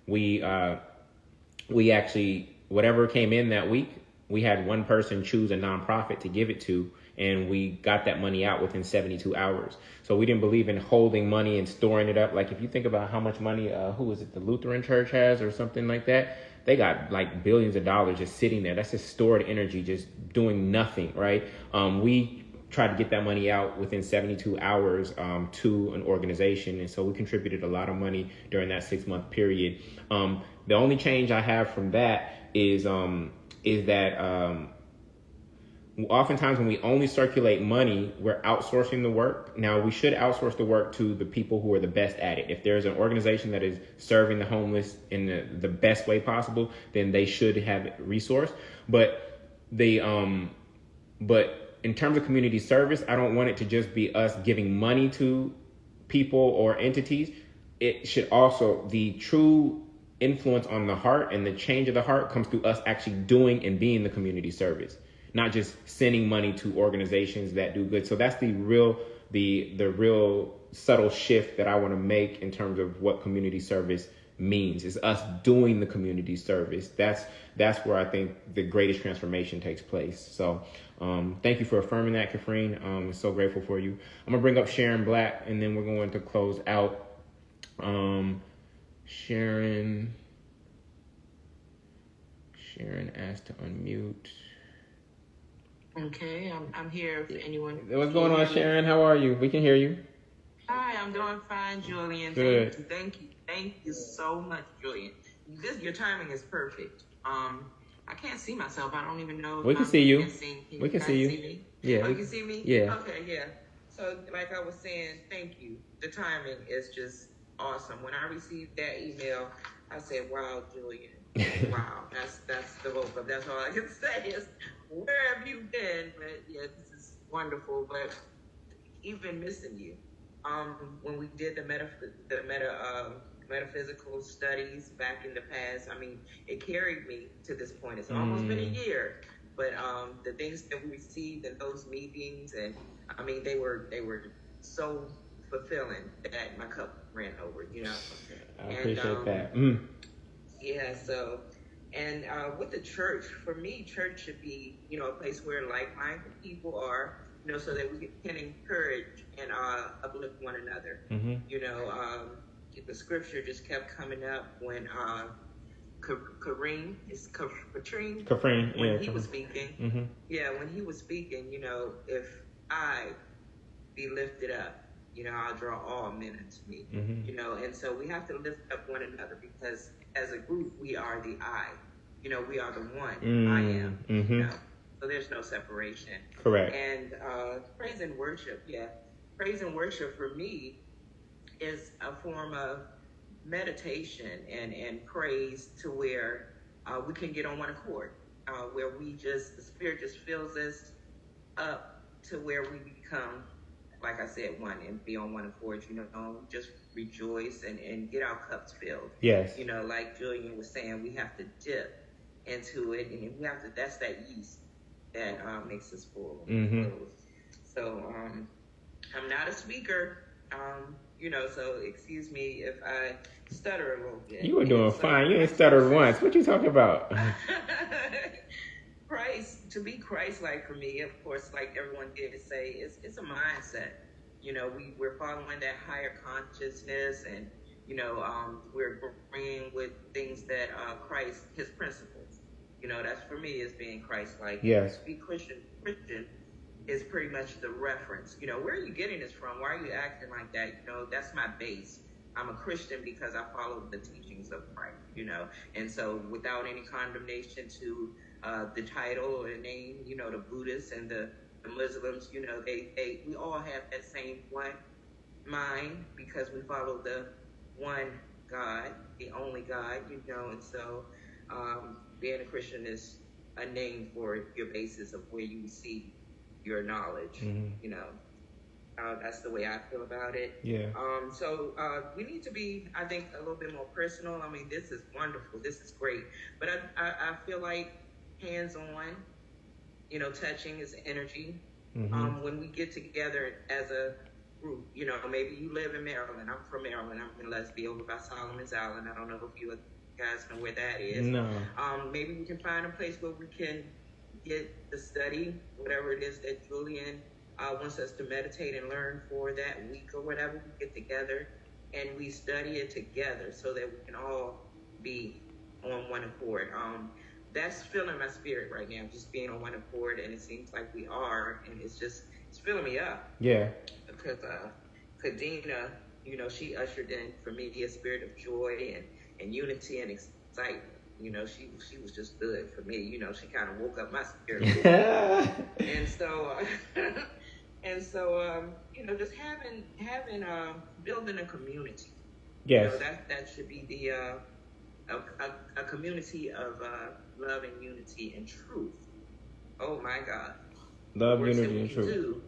we actually, whatever came in that week, we had one person choose a nonprofit to give it to, and we got that money out within 72 hours. So we didn't believe in holding money and storing it up. Like, if you think about how much money, the Lutheran Church has or something like that, they got like billions of dollars just sitting there. That's just stored energy, just doing nothing, right? We tried to get that money out within 72 hours to an organization. And so we contributed a lot of money during that 6-month period. The only change I have from that is that oftentimes when we only circulate money, we're outsourcing the work. Now, we should outsource the work to the people who are the best at it. If there's an organization that is serving the homeless in the best way possible, then they should have it resourced. But in terms of community service, I don't want it to just be us giving money to people or entities. It should also, the true influence on the heart and the change of the heart comes through us actually doing and being the community service, not just sending money to organizations that do good. So that's the real subtle shift that I want to make in terms of what community service means, is us doing the community service. That's where I think the greatest transformation takes place. So thank you for affirming that, Kafrine. I'm so grateful for you. I'm gonna bring up Sharon Black, and then we're going to close out. Sharon asked to unmute. Okay, I'm here if anyone. What's going on, Sharon? How are you? We can hear you. Hi, I'm doing fine, Julian. Good. Thank you so much, Julian. Your timing is perfect. I can't see myself. I don't even know. We can see you. We can see you. See me? Yeah. Oh, you can see me? Yeah. Okay, yeah. So, like I was saying, thank you. The timing is just awesome. When I received that email, I said, wow, Julian. Wow, that's the vocal. That's all I can say is, where have you been? But yeah, this is wonderful. But even missing you, when we did the metaphysical studies back in the past, I mean, it carried me to this point. It's almost been a year, but the things that we received in those meetings, and I mean, they were so fulfilling that my cup ran over. You know, I appreciate that. Yeah, so, and with the church, for me, church should be, you know, a place where like-minded people are, you know, so that we can encourage and uplift one another. You know, the scripture just kept coming up when Kareem, when he was speaking. Yeah, when he was speaking, you know, if I be lifted up, you know, I'll draw all men unto me. You know, and so we have to lift up one another, because as a group, we are the I. You know, we are the one. I am. You know, so there's no separation. Correct. And praise and worship, praise and worship for me is a form of meditation and praise, to where we can get on one accord, where the Spirit just fills us up to where we become, like I said, one, and be on one accord, you know, just rejoice and get our cups filled. Yes. You know, like Julian was saying, we have to dip into it, and we have to, that's that yeast that makes us full. So I'm not a speaker, you know, so excuse me if I stutter a little bit. You were doing fine. You ain't stuttered once. What you talking about? Christ, to be Christ-like for me, of course, like everyone did say, it's a mindset. You know, we're following that higher consciousness, and, you know, we're bringing with things that Christ, his principles. You know, that's for me, is being Christ-like. Yes. To be Christian is pretty much the reference. You know, where are you getting this from? Why are you acting like that? You know, that's my base. I'm a Christian because I follow the teachings of Christ, you know. And so without any condemnation to the title or the name, you know, the Buddhists and the Muslims, you know, we all have that same one mind, because we follow the one God, the only God, you know. And so being a Christian is a name for your basis of where you receive your knowledge, you know. That's the way I feel about it. Yeah. So we need to be, I think, a little bit more personal. I mean, this is wonderful. This is great. But I feel like hands-on, you know, touching is energy. When we get together as a group, you know, maybe you live in Maryland. I'm from Maryland. I'm in Leslie, over by Solomon's Island. I don't know if you guys know where that is. No. Maybe we can find a place where we can get the study, whatever it is that Julian wants us to meditate and learn for that week or whatever. We get together and we study it together so that we can all be on one accord. That's filling my spirit right now, just being on one accord, and it seems like we are, and it's filling me up. Yeah. Because Kadena, you know, she ushered in for me a spirit of joy and unity and excitement. You know, she was just good for me. You know, she kind of woke up my spirit. And so, you know, just having building a community. Yes. You know, that should be the a community of love and unity and truth. Oh my God. Love, unity, and truth.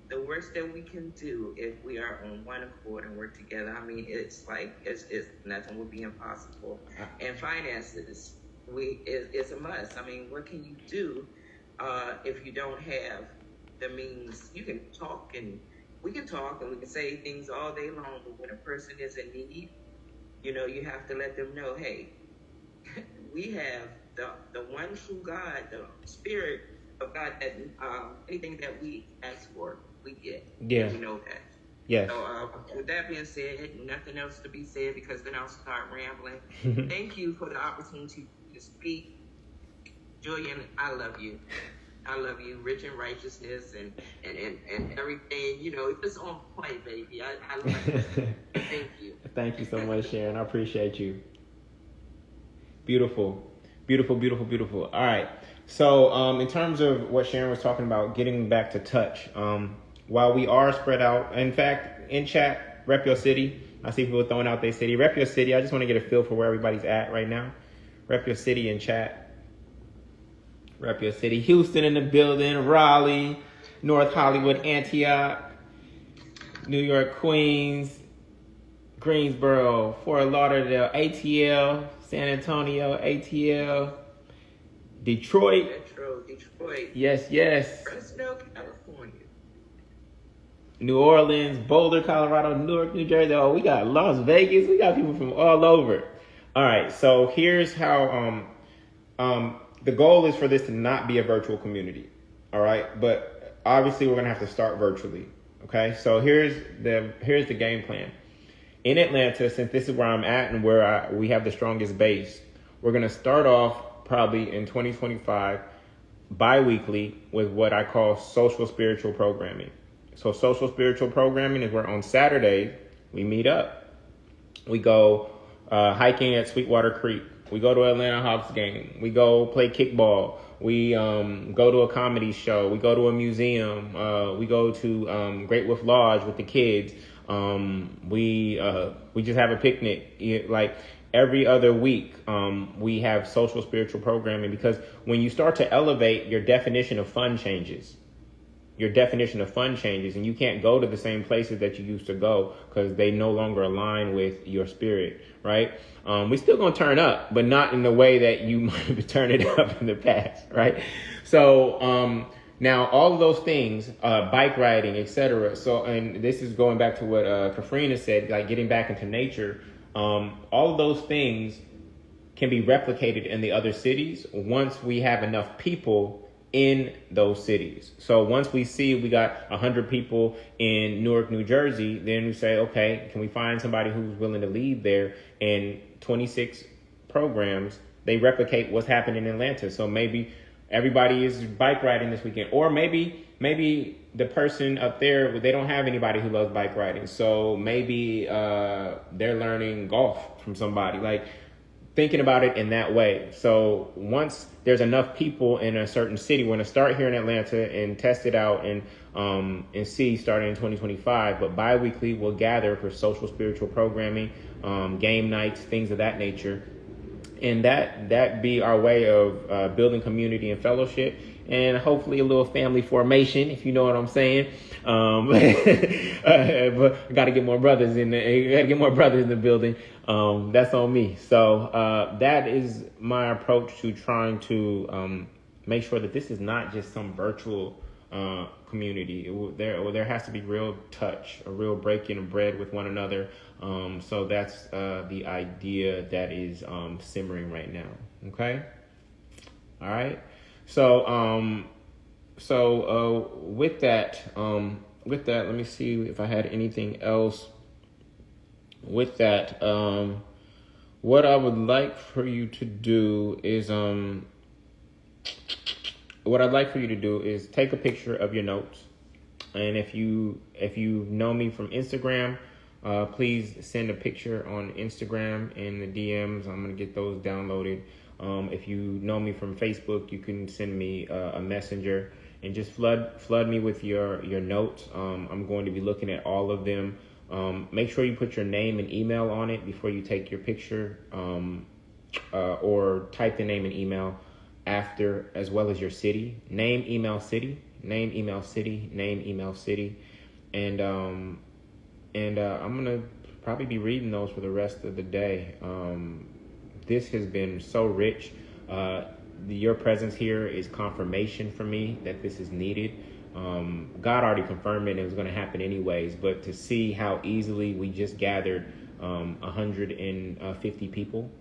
The works that we can do if we are on one accord and work together. I mean, it's like it's nothing would be impossible. And finances, it's a must. I mean, what can you do if you don't have the means? You can talk, and we can say things all day long, but when a person is in need, you know, you have to let them know, hey, we have the one true God, the Spirit of God, that anything that we ask for, we get. Yeah. We know that. Yes. So with that being said, nothing else to be said, because then I'll start rambling. Thank you for the opportunity to speak. Julian, I love you. I love you, rich in righteousness and everything. You know, it's on point, baby. I love you. Thank you. Thank you so much, Sharon. I appreciate you. Beautiful. Beautiful, beautiful, beautiful. All right. So in terms of what Sharon was talking about, getting back to touch, while we are spread out, in fact, in chat, rep your city, I see people throwing out their city. Rep your city. I just want to get a feel for where everybody's at right now. Rep your city in chat. Rep your city. Houston in the building. Raleigh, North Hollywood, Antioch, New York, Queens, Greensboro, Fort Lauderdale, ATL, San Antonio, ATL, Detroit. Detroit. Yes. Fresno, California. New Orleans, Boulder, Colorado, Newark, New Jersey. Oh, we got Las Vegas. We got people from all over. All right, so here's how the goal is for this to not be a virtual community. All right, but obviously we're gonna have to start virtually. Okay, so here's the game plan. In Atlanta, since this is where I'm at and where we have the strongest base, we're gonna start off probably in 2025 bi-weekly with what I call social spiritual programming. So social spiritual programming is where on Saturdays we meet up. We go hiking at Sweetwater Creek. We go to Atlanta Hawks game. We go play kickball. We go to a comedy show. We go to a museum. We go to Great Wolf Lodge with the kids. We just have a picnic. Like every other week, we have social spiritual programming, because when you start to elevate, your definition of fun changes. And you can't go to the same places that you used to go because they no longer align with your spirit, right? We still gonna turn up, but not in the way that you might have turned it up in the past, right? So now all of those things, bike riding, etc. So, and this is going back to what Kafrina said, like getting back into nature. All of those things can be replicated in the other cities once we have enough people in those cities. So once we see we got 100 people in Newark, New Jersey, then we say, okay, can we find somebody who's willing to lead there? And 26 programs, they replicate what's happening in Atlanta. So maybe everybody is bike riding this weekend, or maybe the person up there, they don't have anybody who loves bike riding. So maybe they're learning golf from somebody. Like, thinking about it in that way. So once there's enough people in a certain city, we're going to start here in Atlanta and test it out and see starting in 2025. But bi-weekly, we'll gather for social spiritual programming, game nights, things of that nature. And that be our way of building community and fellowship, and hopefully a little family formation, if you know what I'm saying. But I got to get more brothers in the building. That's on me. So that is my approach to trying to make sure that this is not just some virtual community. There has to be real touch, a real breaking of bread with one another. So that's the idea that is simmering right now. Okay. All right. So with that, let me see if I had anything else. With that, what I would like for you to do is take a picture of your notes. And if you know me from Instagram, please send a picture on Instagram in the DMs. I'm going to get those downloaded. If you know me from Facebook, you can send me a messenger and just flood me with your notes. I'm going to be looking at all of them. Make sure you put your name and email on it before you take your picture, or type the name and email after, as well as your city. Name, email, city. Name, email, city. Name, email, city. And I'm gonna probably be reading those for the rest of the day. This has been so rich. Your presence here is confirmation for me that this is needed. God already confirmed it was going to happen anyways, but to see how easily we just gathered 150 people,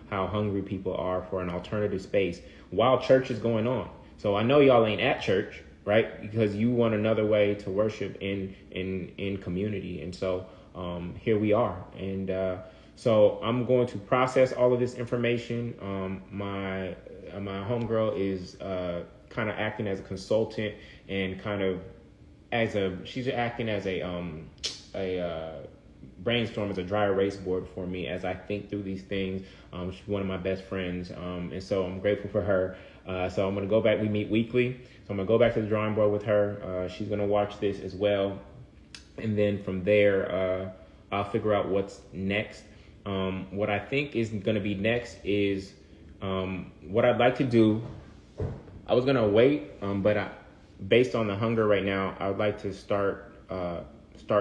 how hungry people are for an alternative space while church is going on. So I know y'all ain't at church, right? Because you want another way to worship in community. And so here we are. And so I'm going to process all of this information. My homegirl is kind of acting as a consultant and she's acting as a brainstorm, as a dry erase board for me as I think through these things. She's one of my best friends, and so I'm grateful for her. So I'm going to go back. We meet weekly, so I'm going to go back to the drawing board with her. She's going to watch this as well. And then from there, I'll figure out what's next. What I think is going to be next is what I'd like to do. I was going to wait, but based on the hunger right now, I would like to start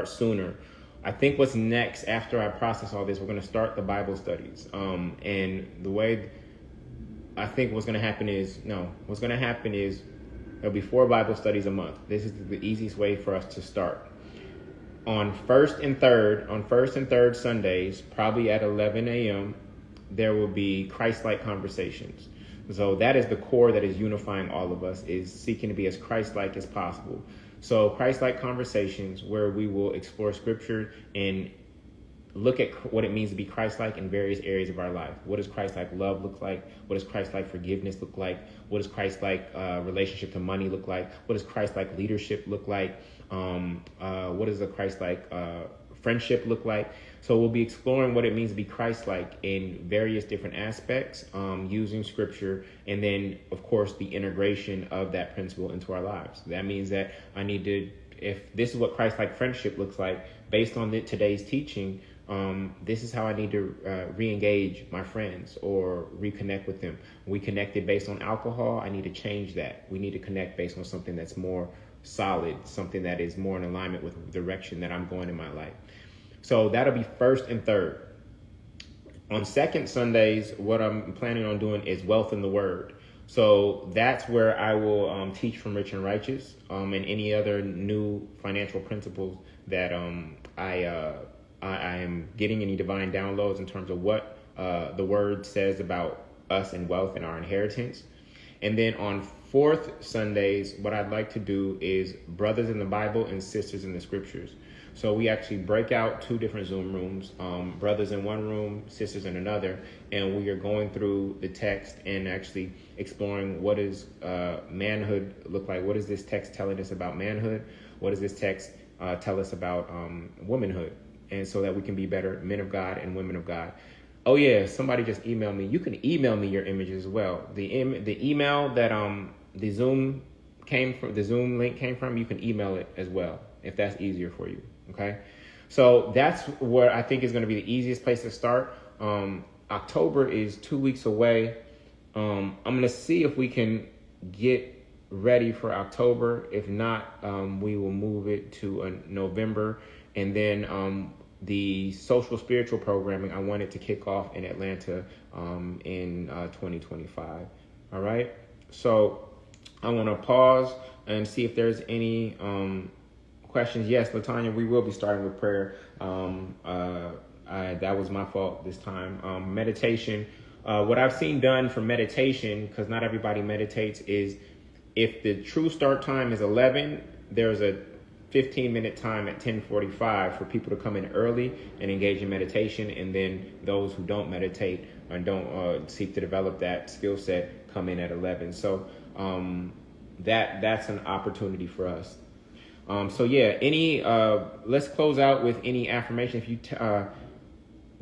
sooner. I think what's next after I process all this, we're going to start the Bible studies. And the way I think what's going to happen is there'll be 4 Bible studies a month. This is the easiest way for us to start. On first and third Sundays, probably at 11 a.m., there will be Christ-like conversations. So that is the core that is unifying all of us, is seeking to be as Christ-like as possible. So Christ-like conversations where we will explore scripture and look at what it means to be Christ-like in various areas of our life. What does Christ-like love look like? What does Christ-like forgiveness look like? What does Christ-like relationship to money look like? What does Christ-like leadership look like? What does a Christ-like friendship look like? So we'll be exploring what it means to be Christ-like in various different aspects, using scripture, and then, of course, the integration of that principle into our lives. That means that if this is what Christ-like friendship looks like, based on today's teaching, this is how I need to re-engage my friends or reconnect with them. We connected based on alcohol. I need to change that. We need to connect based on something that's more solid, something that is more in alignment with the direction that I'm going in my life. So that'll be first and third. On second Sundays, what I'm planning on doing is Wealth in the Word. So that's where I will teach from Rich and Righteous and any other new financial principles that I am getting, any divine downloads in terms of what the Word says about us and wealth and our inheritance. And then on fourth Sundays, what I'd like to do is Brothers in the Bible and Sisters in the Scriptures. So we actually break out 2 different Zoom rooms, brothers in one room, sisters in another, and we are going through the text and actually exploring what does manhood look like. What is this text telling us about manhood? What does this text tell us about womanhood? And so that we can be better men of God and women of God. Oh yeah, somebody just emailed me. You can email me your images as well. The email that the Zoom link came from, you can email it as well if that's easier for you. Okay, so that's where I think is going to be the easiest place to start. October is 2 weeks away. I'm going to see if we can get ready for October. If not, we will move it to November. And then the social spiritual programming, I wanted to kick off in Atlanta in 2025. All right. So I want to pause and see if there's any questions. Yes, Latanya, we will be starting with prayer. That was my fault this time. Meditation. What I've seen done for meditation, because not everybody meditates, is if the true start time is 11, there's a 15-minute time at 10:45 for people to come in early and engage in meditation, and then those who don't meditate and don't seek to develop that skill set come in at 11. So that's an opportunity for us. So yeah, let's close out with any affirmation. If you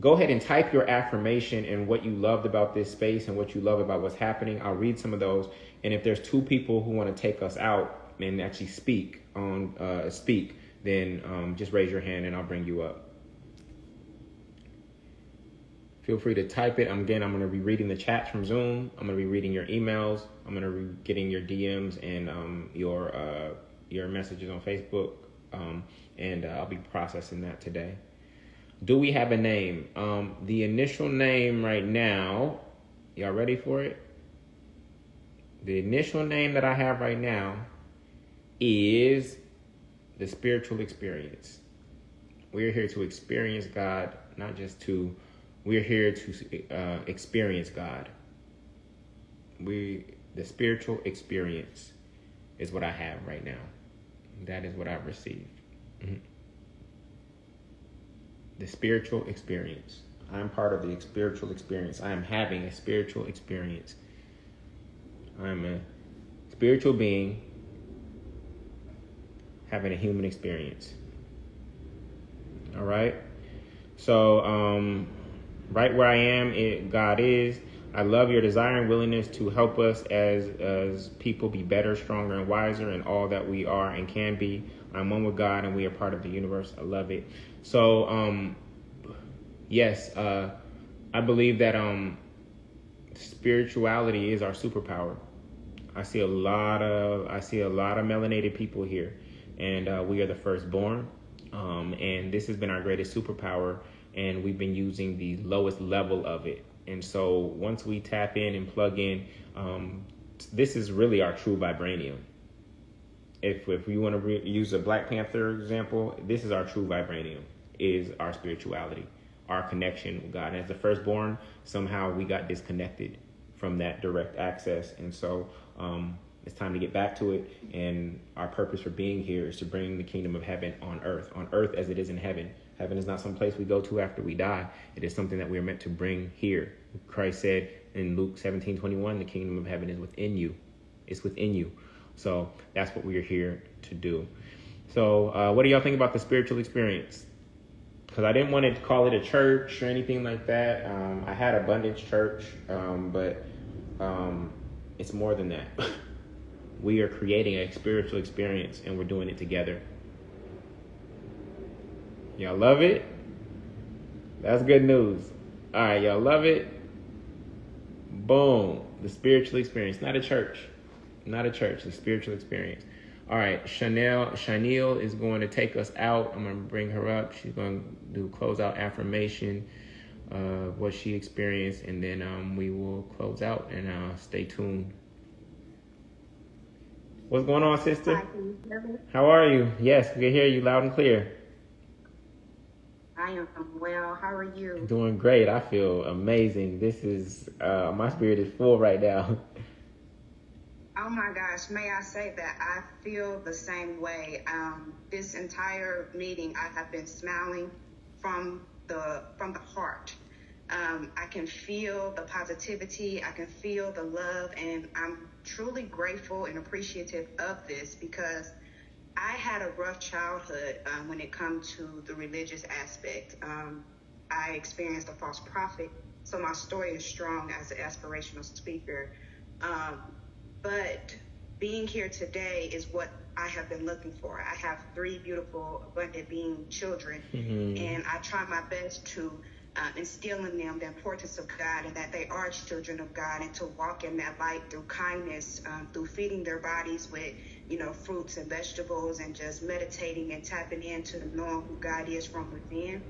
go ahead and type your affirmation and what you loved about this space and what you love about what's happening. I'll read some of those. And if there's 2 people who want to take us out and actually speak, then just raise your hand and I'll bring you up. Feel free to type it. I'm going to be reading the chats from Zoom. I'm going to be reading your emails. I'm going to be getting your DMs and your messages on Facebook. And I'll be processing that today. Do we have a name? The initial name right now, y'all ready for it? The initial name that I have right now is the spiritual experience. We're here to experience God, not just to, we're here to experience God. The spiritual experience is what I have right now. That is what I've received. Mm-hmm. The spiritual experience. I'm part of the spiritual experience. I am having a spiritual experience. I'm a spiritual being having a human experience. All right. So, right where I am, God is. I love your desire and willingness to help us as people be better, stronger, and wiser in all that we are and can be. I'm one with God, and we are part of the universe. I love it. So, yes, I believe that spirituality is our superpower. I see a lot of melanated people here, and we are the firstborn. And this has been our greatest superpower, and we've been using the lowest level of it. And so once we tap in and plug in, this is really our true vibranium. If you want to use a Black Panther example, this is our true vibranium, is our spirituality, our connection with God. And as the firstborn, somehow we got disconnected from that direct access. And so it's time to get back to it. And our purpose for being here is to bring the kingdom of heaven on earth as it is in heaven. Heaven is not some place we go to after we die. It is something that we are meant to bring here. Christ said in Luke 17:21, the kingdom of heaven is within you. It's within you. So that's what we are here to do. So what do y'all think about the spiritual experience? Because I didn't want to call it a church or anything like that. I had Abundance Church, but it's more than that. We are creating a spiritual experience, and we're doing it together. Y'all love it? That's good news. All right, y'all love it? Boom. The spiritual experience. Not a church. Not a church. The spiritual experience. All right, Chanel is going to take us out. I'm going to bring her up. She's going to do closeout affirmation of what she experienced, and then we will close out, and stay tuned. What's going on, sister? Hi, can you hear me? How are you? Yes, we can hear you loud and clear. I am well. How are you? Doing great. I feel amazing. This is, my spirit is full right now. Oh my gosh, may I say that I feel the same way. This entire meeting, I have been smiling from the heart. I can feel the positivity. I can feel the love, and I'm truly grateful and appreciative of this because I had a rough childhood when it comes to the religious aspect. I experienced a false prophet, so my story is strong as an aspirational speaker. But being here today is what I have been looking for. I have 3 beautiful, abundant being children, and I try my best to instill in them the importance of God and that they are children of God, and to walk in that light through kindness, through feeding their bodies with, fruits and vegetables, and just meditating and tapping into knowing who God is from within.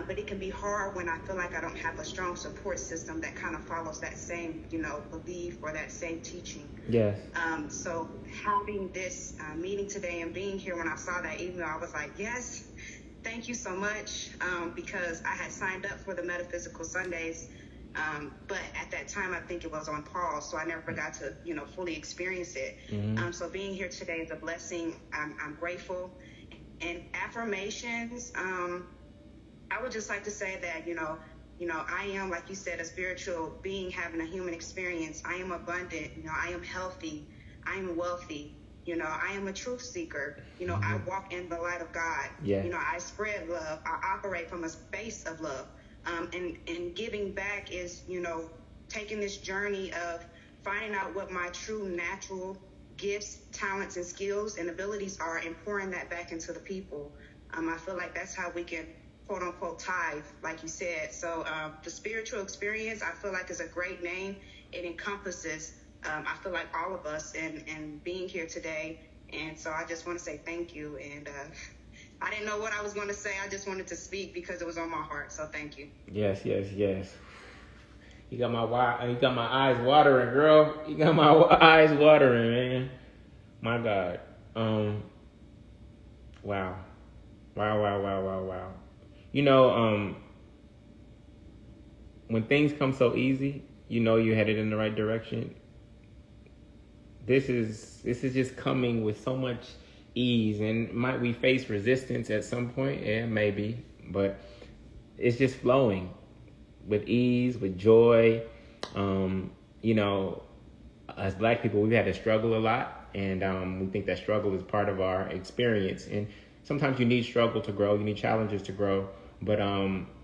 But it can be hard when I feel like I don't have a strong support system that kind of follows that same, belief or that same teaching. Yes. So having this meeting today and being here, when I saw that email, I was like, yes, thank you so much, because I had signed up for the Metaphysical Sundays, but at that time I think it was on pause, so I never got to, fully experience it. So being here today is a blessing. I'm grateful. And affirmations, I would just like to say that, I am, like you said, a spiritual being having a human experience. I am abundant. I am healthy. I am wealthy. I am a truth seeker. I walk in the light of God. Yeah. I spread love. I operate from a space of love. And giving back is, taking this journey of finding out what my true natural gifts, talents, and skills and abilities are, and pouring that back into the people. I feel like that's how we can, quote unquote, tithe, like you said. So the spiritual experience, I feel like, is a great name. It encompasses, I feel like, all of us, and being here today. And so I just want to say thank you. And I didn't know what I was going to say. I just wanted to speak because it was on my heart. So thank you. Yes. You got my eyes watering, girl. You got my eyes watering, man. My God. Wow. When things come so easy, you're headed in the right direction. This is just coming with so much ease, and might we face resistance at some point? Yeah, maybe, but it's just flowing with ease, with joy. As Black people, we've had to struggle a lot, and we think that struggle is part of our experience. And sometimes you need struggle to grow, you need challenges to grow. But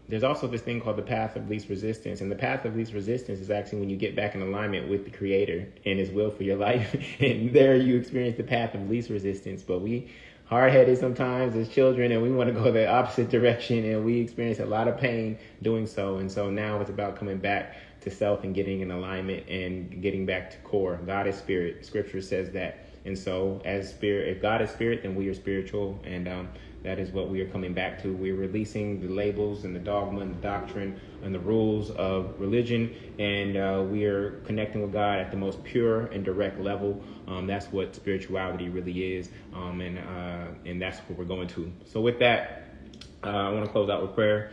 there's also this thing called the path of least resistance. And the path of least resistance is actually when you get back in alignment with the Creator and His will for your life. And there you experience the path of least resistance. But we hard-headed sometimes as children, and we want to go the opposite direction, and we experience a lot of pain doing so. And so now it's about coming back to self and getting in alignment and getting back to core. God is spirit. Scripture says that. And so as spirit, if God is spirit, then we are spiritual. And that is what we are coming back to. We're releasing the labels and the dogma and the doctrine and the rules of religion. And we are connecting with God at the most pure and direct level. That's what spirituality really is. And that's what we're going to. So with that, I want to close out with prayer.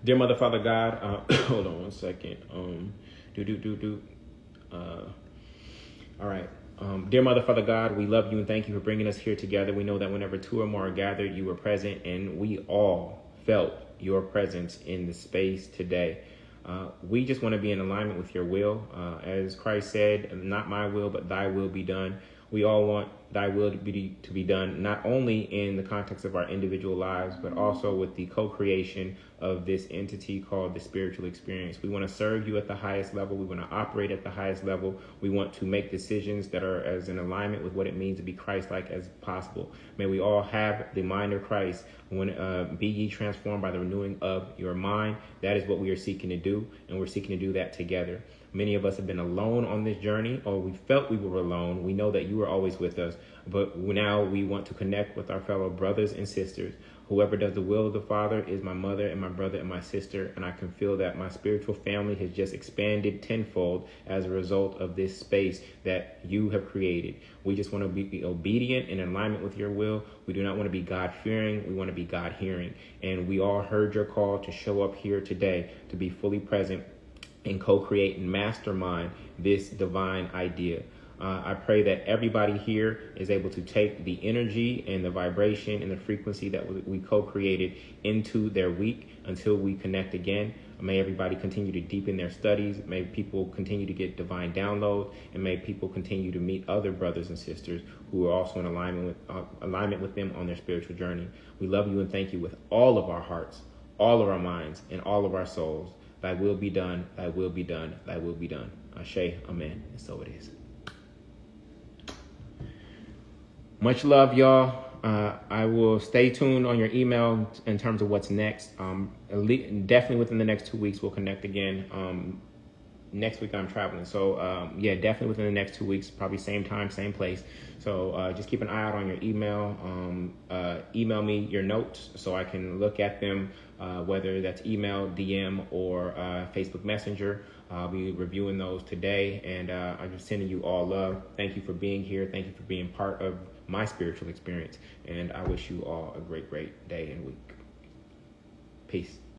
Dear Mother, Father God, hold on one second. All right. Dear Mother, Father God, we love you and thank you for bringing us here together. We know that whenever two or more are gathered, you were present, and we all felt your presence in the space today. We just want to be in alignment with your will. As Christ said, not my will, but thy will be done. We all want thy will to be done, not only in the context of our individual lives, but also with the co-creation of this entity called the spiritual experience. We want to serve you at the highest level. We want to operate at the highest level. We want to make decisions that are as in alignment with what it means to be Christ-like as possible. May we all have the mind of Christ. When be ye transformed by the renewing of your mind. That is what we are seeking to do, and we're seeking to do that together. Many of us have been alone on this journey, or we felt we were alone. We know that you are always with us, but now we want to connect with our fellow brothers and sisters. Whoever does the will of the Father is my mother and my brother and my sister, and I can feel that my spiritual family has just expanded tenfold as a result of this space that you have created. We just want to be obedient and in alignment with your will. We do not want to be God-fearing. We want to be God-hearing. And we all heard your call to show up here today, to be fully present and co-create and mastermind this divine idea. I pray that everybody here is able to take the energy and the vibration and the frequency that we co-created into their week until we connect again. May everybody continue to deepen their studies. May people continue to get divine downloads, and may people continue to meet other brothers and sisters who are also in alignment with them on their spiritual journey. We love you and thank you with all of our hearts, all of our minds, and all of our souls. Thy will be done, thy will be done, thy will be done. Ashe, amen, and so it is. Much love, y'all. I will stay tuned on your email in terms of what's next. Definitely within the next 2 weeks, we'll connect again. Next week I'm traveling. So definitely within the next 2 weeks, probably same time, same place. So just keep an eye out on your email. Email me your notes so I can look at them, whether that's email, DM, or Facebook Messenger. I'll be reviewing those today, and I'm just sending you all love. Thank you for being here. Thank you for being part of my spiritual experience, and I wish you all a great, great day and week. Peace.